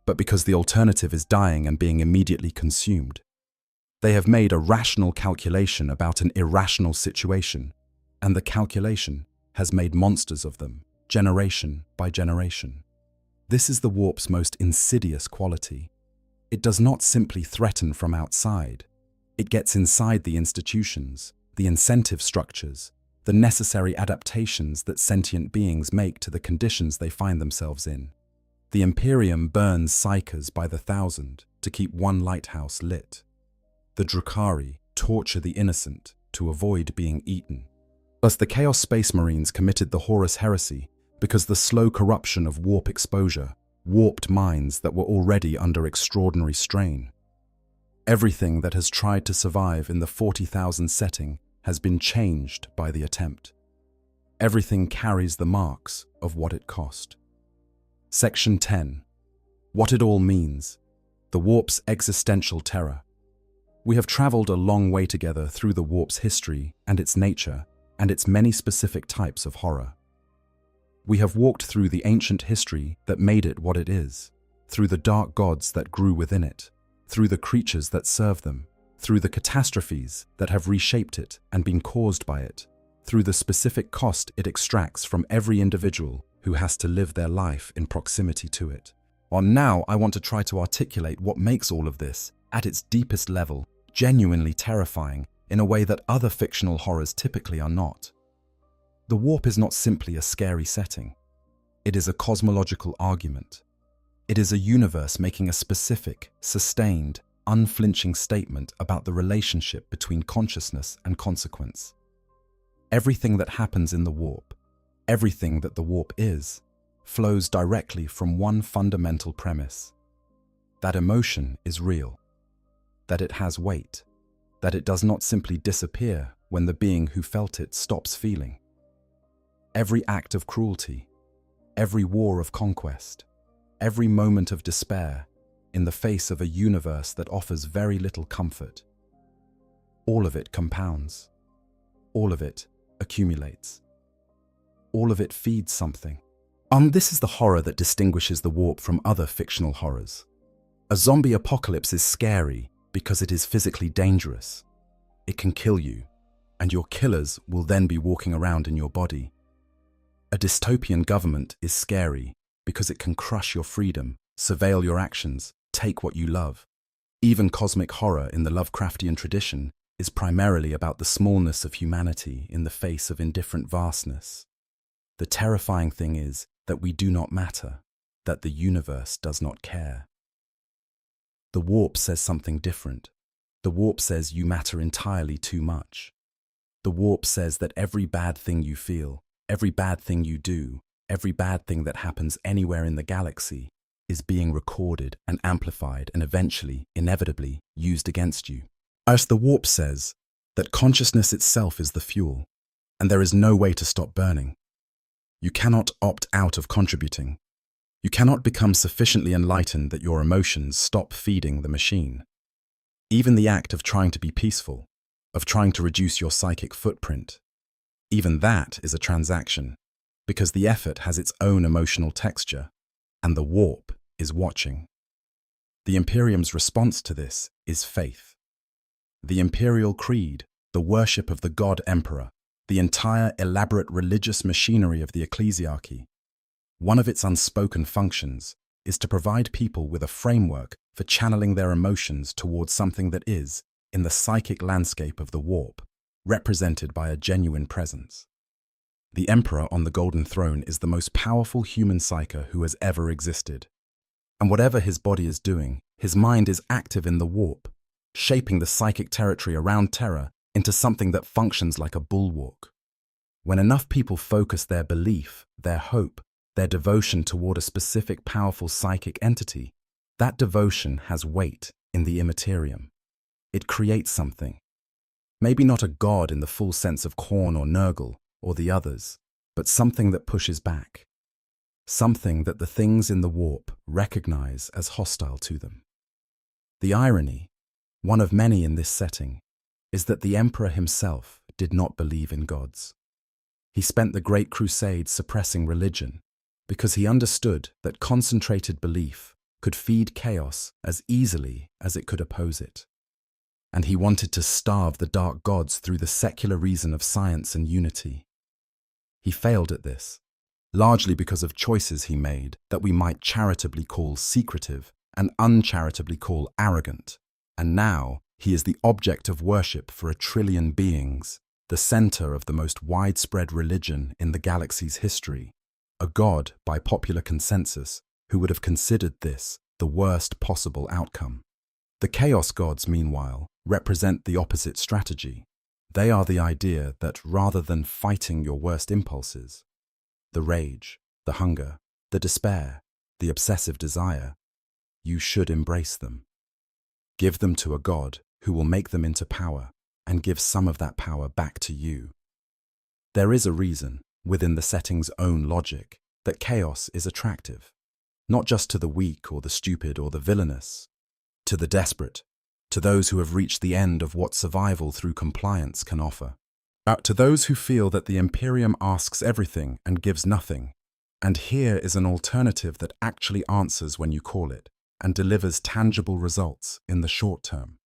but because the alternative is dying and being immediately consumed. They have made a rational calculation about an irrational situation, and the calculation has made monsters of them, generation by generation. This is the warp's most insidious quality. It does not simply threaten from outside. It gets inside the institutions, the incentive structures, the necessary adaptations that sentient beings make to the conditions they find themselves in. The Imperium burns psychers by the thousand to keep one lighthouse lit. The Drukhari torture the innocent to avoid being eaten. Thus, the Chaos Space Marines committed the Horus Heresy because the slow corruption of warp exposure warped minds that were already under extraordinary strain. Everything that has tried to survive in the 40,000 setting has been changed by the attempt. Everything carries the marks of what it cost. Section 10. What it all means. The warp's existential terror. We have traveled a long way together through the warp's history and its nature and its many specific types of horror. We have walked through the ancient history that made it what it is, through the dark gods that grew within it, through the creatures that serve them, through the catastrophes that have reshaped it and been caused by it, through the specific cost it extracts from every individual who has to live their life in proximity to it. Now I want to try to articulate what makes all of this, at its deepest level, genuinely terrifying in a way that other fictional horrors typically are not. The warp is not simply a scary setting. It is a cosmological argument. It is a universe making a specific, sustained, unflinching statement about the relationship between consciousness and consequence. Everything that happens in the warp, everything that the warp is, flows directly from one fundamental premise: that emotion is real, that it has weight, that it does not simply disappear when the being who felt it stops feeling. Every act of cruelty, every war of conquest, every moment of despair in the face of a universe that offers very little comfort, all of it compounds, all of it accumulates, all of it feeds something. This is the horror that distinguishes the warp from other fictional horrors. A zombie apocalypse is scary because it is physically dangerous. It can kill you, and your killers will then be walking around in your body. A dystopian government is scary because it can crush your freedom, surveil your actions, take what you love. Even cosmic horror in the Lovecraftian tradition is primarily about the smallness of humanity in the face of indifferent vastness. The terrifying thing is that we do not matter, that the universe does not care. The warp says something different. The warp says you matter entirely too much. The warp says that every bad thing you feel, every bad thing you do, every bad thing that happens anywhere in the galaxy is being recorded and amplified and eventually, inevitably, used against you. As the warp says that consciousness itself is the fuel, and there is no way to stop burning. You cannot opt out of contributing. You cannot become sufficiently enlightened that your emotions stop feeding the machine. Even the act of trying to be peaceful, of trying to reduce your psychic footprint, even that is a transaction, because the effort has its own emotional texture, and the warp is watching. The Imperium's response to this is faith. The imperial creed, the worship of the god emperor, the entire elaborate religious machinery of the ecclesiarchy, one of its unspoken functions is to provide people with a framework for channeling their emotions towards something that is, in the psychic landscape of the warp, represented by a genuine presence. The Emperor on the Golden Throne is the most powerful human psyker who has ever existed. And whatever his body is doing, his mind is active in the warp, shaping the psychic territory around Terra into something that functions like a bulwark. When enough people focus their belief, their hope, their devotion toward a specific powerful psychic entity, that devotion has weight in the immaterium. It creates something. Maybe not a god in the full sense of Khorne or Nurgle or the others, but something that pushes back. Something that the things in the warp recognize as hostile to them. The irony, one of many in this setting, is that the Emperor himself did not believe in gods. He spent the Great Crusade suppressing religion because he understood that concentrated belief could feed chaos as easily as it could oppose it. And he wanted to starve the dark gods through the secular reason of science and unity. He failed at this, largely because of choices he made that we might charitably call secretive and uncharitably call arrogant. And now he is the object of worship for 1 trillion beings, the center of the most widespread religion in the galaxy's history, a god by popular consensus who would have considered this the worst possible outcome. The Chaos Gods, meanwhile, represent the opposite strategy. They are the idea that rather than fighting your worst impulses, the rage, the hunger, the despair, the obsessive desire, you should embrace them. Give them to a god who will make them into power and give some of that power back to you. There is a reason, within the setting's own logic, that chaos is attractive, not just to the weak or the stupid or the villainous, to the desperate, to those who have reached the end of what survival through compliance can offer, to those who feel that the Imperium asks everything and gives nothing, and here is an alternative that actually answers when you call it and delivers tangible results in the short term.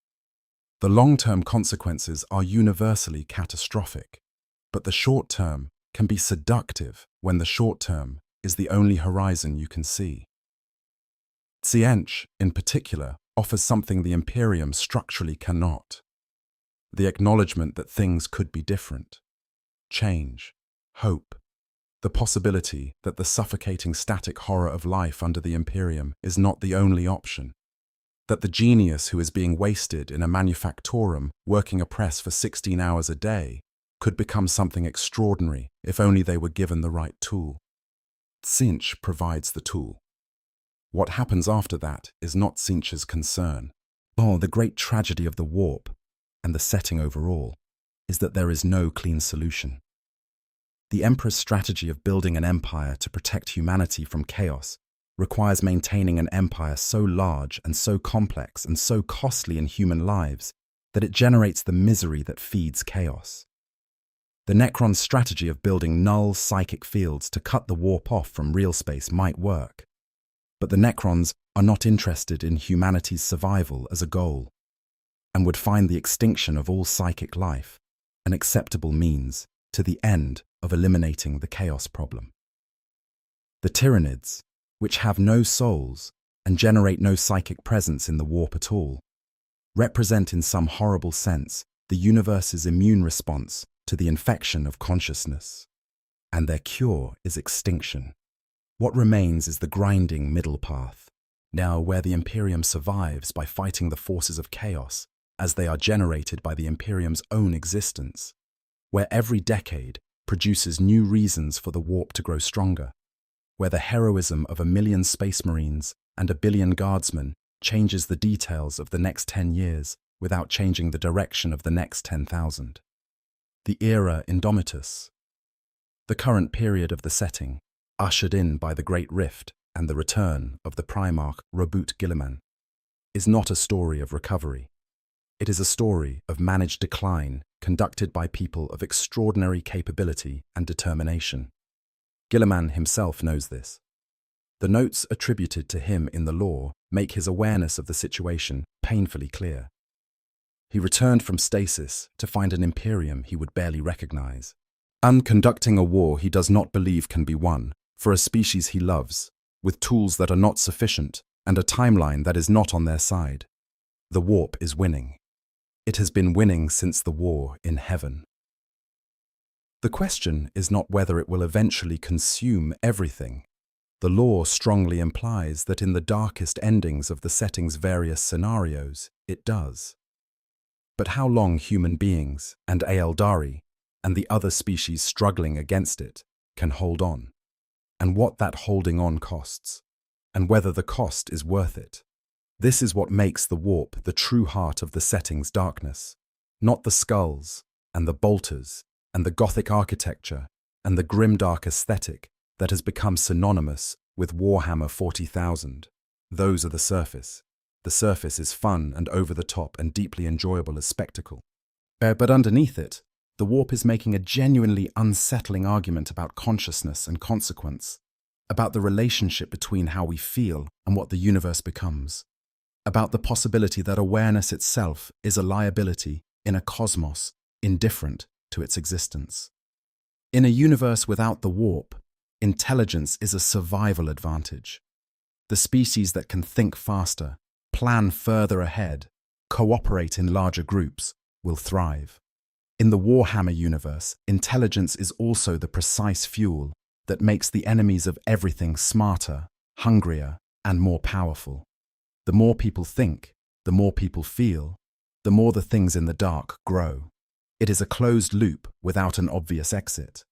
The long-term consequences are universally catastrophic. But the short term can be seductive when the short term is the only horizon you can see. Tzeentch, in particular, offers something the Imperium structurally cannot: the acknowledgement that things could be different, change, hope, the possibility that the suffocating static horror of life under the Imperium is not the only option, that the genius who is being wasted in a manufactorum working a press for 16 hours a day could become something extraordinary if only they were given the right tool. Tzeentch provides the tool. What happens after that is not Tzeentch's concern. The great tragedy of the warp, and the setting overall, is that there is no clean solution. The Emperor's strategy of building an empire to protect humanity from chaos requires maintaining an empire so large and so complex and so costly in human lives that it generates the misery that feeds chaos. The Necron's strategy of building null psychic fields to cut the warp off from real space might work, but the Necrons are not interested in humanity's survival as a goal, and would find the extinction of all psychic life an acceptable means to the end of eliminating the chaos problem. The Tyranids, which have no souls and generate no psychic presence in the warp at all, represent in some horrible sense the universe's immune response to the infection of consciousness, and their cure is extinction. What remains is the grinding middle path, now where the Imperium survives by fighting the forces of chaos as they are generated by the Imperium's own existence, where every decade produces new reasons for the warp to grow stronger, where the heroism of 1 million space marines and 1 billion guardsmen changes the details of the next 10 years without changing the direction of the next 10,000. The era Indomitus, the current period of the setting, ushered in by the Great Rift and the return of the Primarch Robut Guilliman, is not a story of recovery. It is a story of managed decline conducted by people of extraordinary capability and determination. Guilliman himself knows this. The notes attributed to him in the lore make his awareness of the situation painfully clear. He returned from stasis to find an Imperium he would barely recognize, and conducting a war he does not believe can be won, for a species he loves, with tools that are not sufficient and a timeline that is not on their side. The warp is winning. It has been winning since the war in heaven. The question is not whether it will eventually consume everything. The lore strongly implies that in the darkest endings of the setting's various scenarios, it does. But how long human beings and Aeldari and the other species struggling against it can hold on, and what that holding on costs, and whether the cost is worth it. This is what makes the warp the true heart of the setting's darkness, not the skulls and the bolters and the Gothic architecture and the grimdark aesthetic that has become synonymous with Warhammer 40,000. Those are the surface. The surface is fun and over the top and deeply enjoyable as spectacle. But underneath it, the warp is making a genuinely unsettling argument about consciousness and consequence, about the relationship between how we feel and what the universe becomes, about the possibility that awareness itself is a liability in a cosmos indifferent to its existence. In a universe without the warp, intelligence is a survival advantage. The species that can think faster, plan further ahead, cooperate in larger groups, will thrive. In the Warhammer universe, intelligence is also the precise fuel that makes the enemies of everything smarter, hungrier, and more powerful. The more people think, the more people feel, the more the things in the dark grow. It is a closed loop without an obvious exit.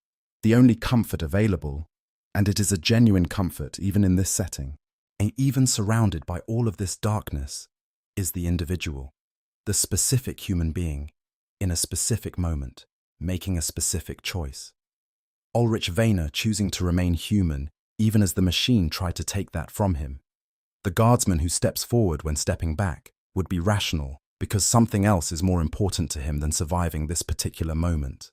The only comfort available, and it is a genuine comfort even in this setting, and even surrounded by all of this darkness, is the individual, the specific human being, in a specific moment, making a specific choice. Ulrich Wehner choosing to remain human even as the machine tried to take that from him. The guardsman who steps forward when stepping back would be rational because something else is more important to him than surviving this particular moment.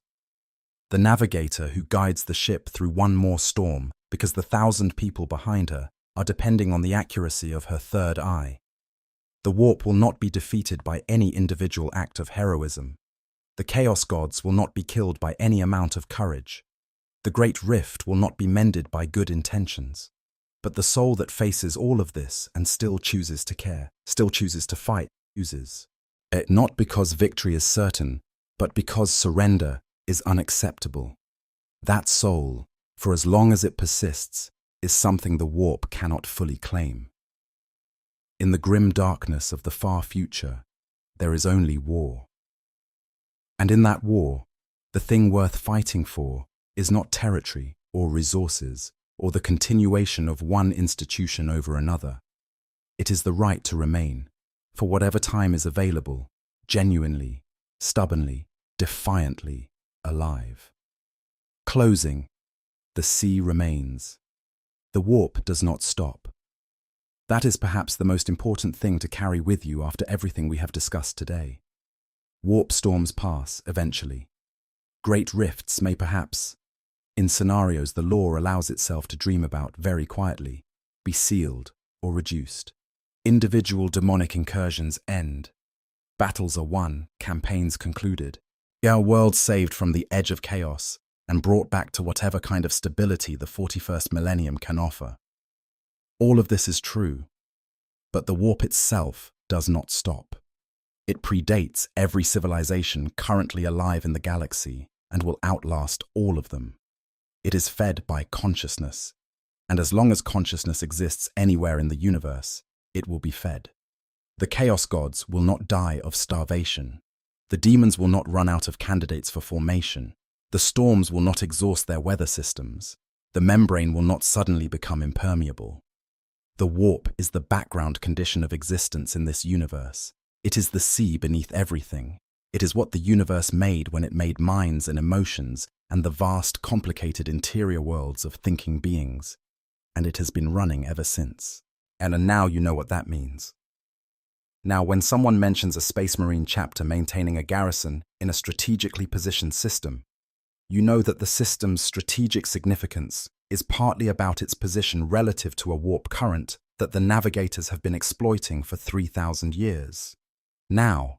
The navigator who guides the ship through one more storm because the 1,000 people behind her are depending on the accuracy of her third eye. The warp will not be defeated by any individual act of heroism. The Chaos Gods will not be killed by any amount of courage. The Great Rift will not be mended by good intentions. But the soul that faces all of this and still chooses to care, still chooses to fight, chooses. Not because victory is certain, but because surrender is unacceptable. That soul, for as long as it persists, is something the warp cannot fully claim. In the grim darkness of the far future, there is only war. And in that war, the thing worth fighting for is not territory or resources or the continuation of one institution over another. It is the right to remain, for whatever time is available, genuinely, stubbornly, defiantly alive. Closing, the sea remains. The warp does not stop. That is perhaps the most important thing to carry with you after everything we have discussed today. Warp storms pass, eventually. Great rifts may perhaps, in scenarios the lore allows itself to dream about very quietly, be sealed or reduced. Individual demonic incursions end. Battles are won, campaigns concluded. Our world saved from the edge of chaos and brought back to whatever kind of stability the 41st millennium can offer. All of this is true, but the warp itself does not stop. It predates every civilization currently alive in the galaxy and will outlast all of them. It is fed by consciousness, and as long as consciousness exists anywhere in the universe, it will be fed. The Chaos Gods will not die of starvation. The demons will not run out of candidates for formation. The storms will not exhaust their weather systems. The membrane will not suddenly become impermeable. The warp is the background condition of existence in this universe. It is the sea beneath everything. It is what the universe made when it made minds and emotions and the vast, complicated interior worlds of thinking beings. And it has been running ever since. And now you know what that means. Now, when someone mentions a Space Marine chapter maintaining a garrison in a strategically positioned system, you know that the system's strategic significance is partly about its position relative to a warp current that the navigators have been exploiting for 3,000 years. Now,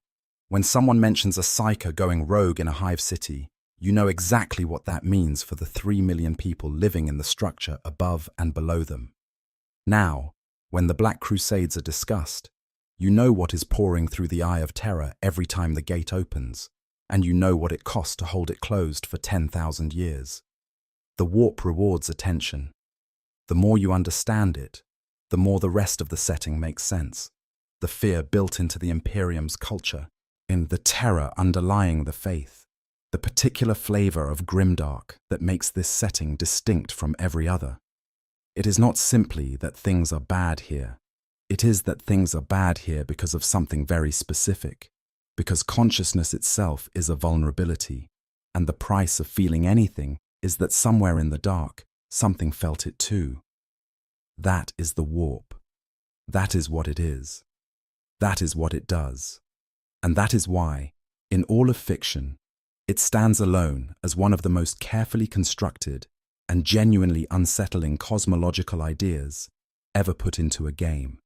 when someone mentions a psyker going rogue in a hive city, you know exactly what that means for the 3 million people living in the structure above and below them. Now, when the Black Crusades are discussed, you know what is pouring through the eye of terror every time the gate opens, and you know what it costs to hold it closed for 10,000 years. The warp rewards attention. The more you understand it, the more the rest of the setting makes sense. The fear built into the Imperium's culture, in the terror underlying the faith, the particular flavor of grimdark that makes this setting distinct from every other. It is not simply that things are bad here. It is that things are bad here because of something very specific, because consciousness itself is a vulnerability, and the price of feeling anything is that somewhere in the dark, something felt it too. That is the warp. That is what it is. That is what it does. And that is why, in all of fiction, it stands alone as one of the most carefully constructed and genuinely unsettling cosmological ideas ever put into a game.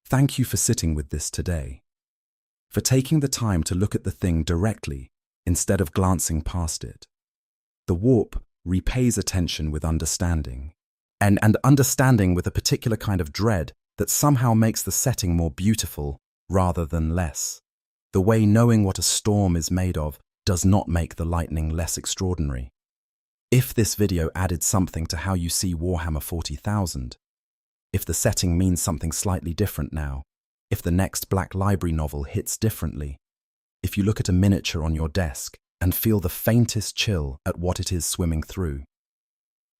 Thank you for sitting with this today, for taking the time to look at the thing directly instead of glancing past it. The warp repays attention with understanding, and understanding with a particular kind of dread that somehow makes the setting more beautiful rather than less. The way knowing what a storm is made of does not make the lightning less extraordinary. If this video added something to how you see Warhammer 40,000, if the setting means something slightly different now, if the next Black Library novel hits differently, if you look at a miniature on your desk and feel the faintest chill at what it is swimming through,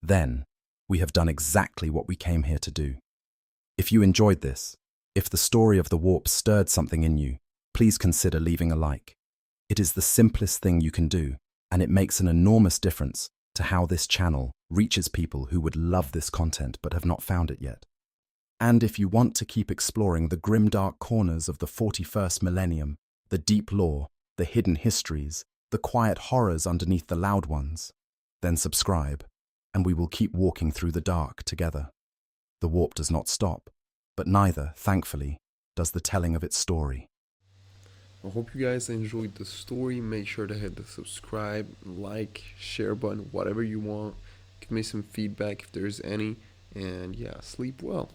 then we have done exactly what we came here to do. If you enjoyed this, if the story of the warp stirred something in you, please consider leaving a like. It is the simplest thing you can do, and it makes an enormous difference to how this channel reaches people who would love this content but have not found it yet. And if you want to keep exploring the grimdark corners of the 41st millennium, the deep lore, the hidden histories, the quiet horrors underneath the loud ones, then subscribe, and we will keep walking through the dark together. The warp does not stop, but neither, thankfully, does the telling of its story. I hope you guys enjoyed the story. Make sure to hit the subscribe, like, share button, whatever you want. Give me some feedback if there's any. And yeah, sleep well.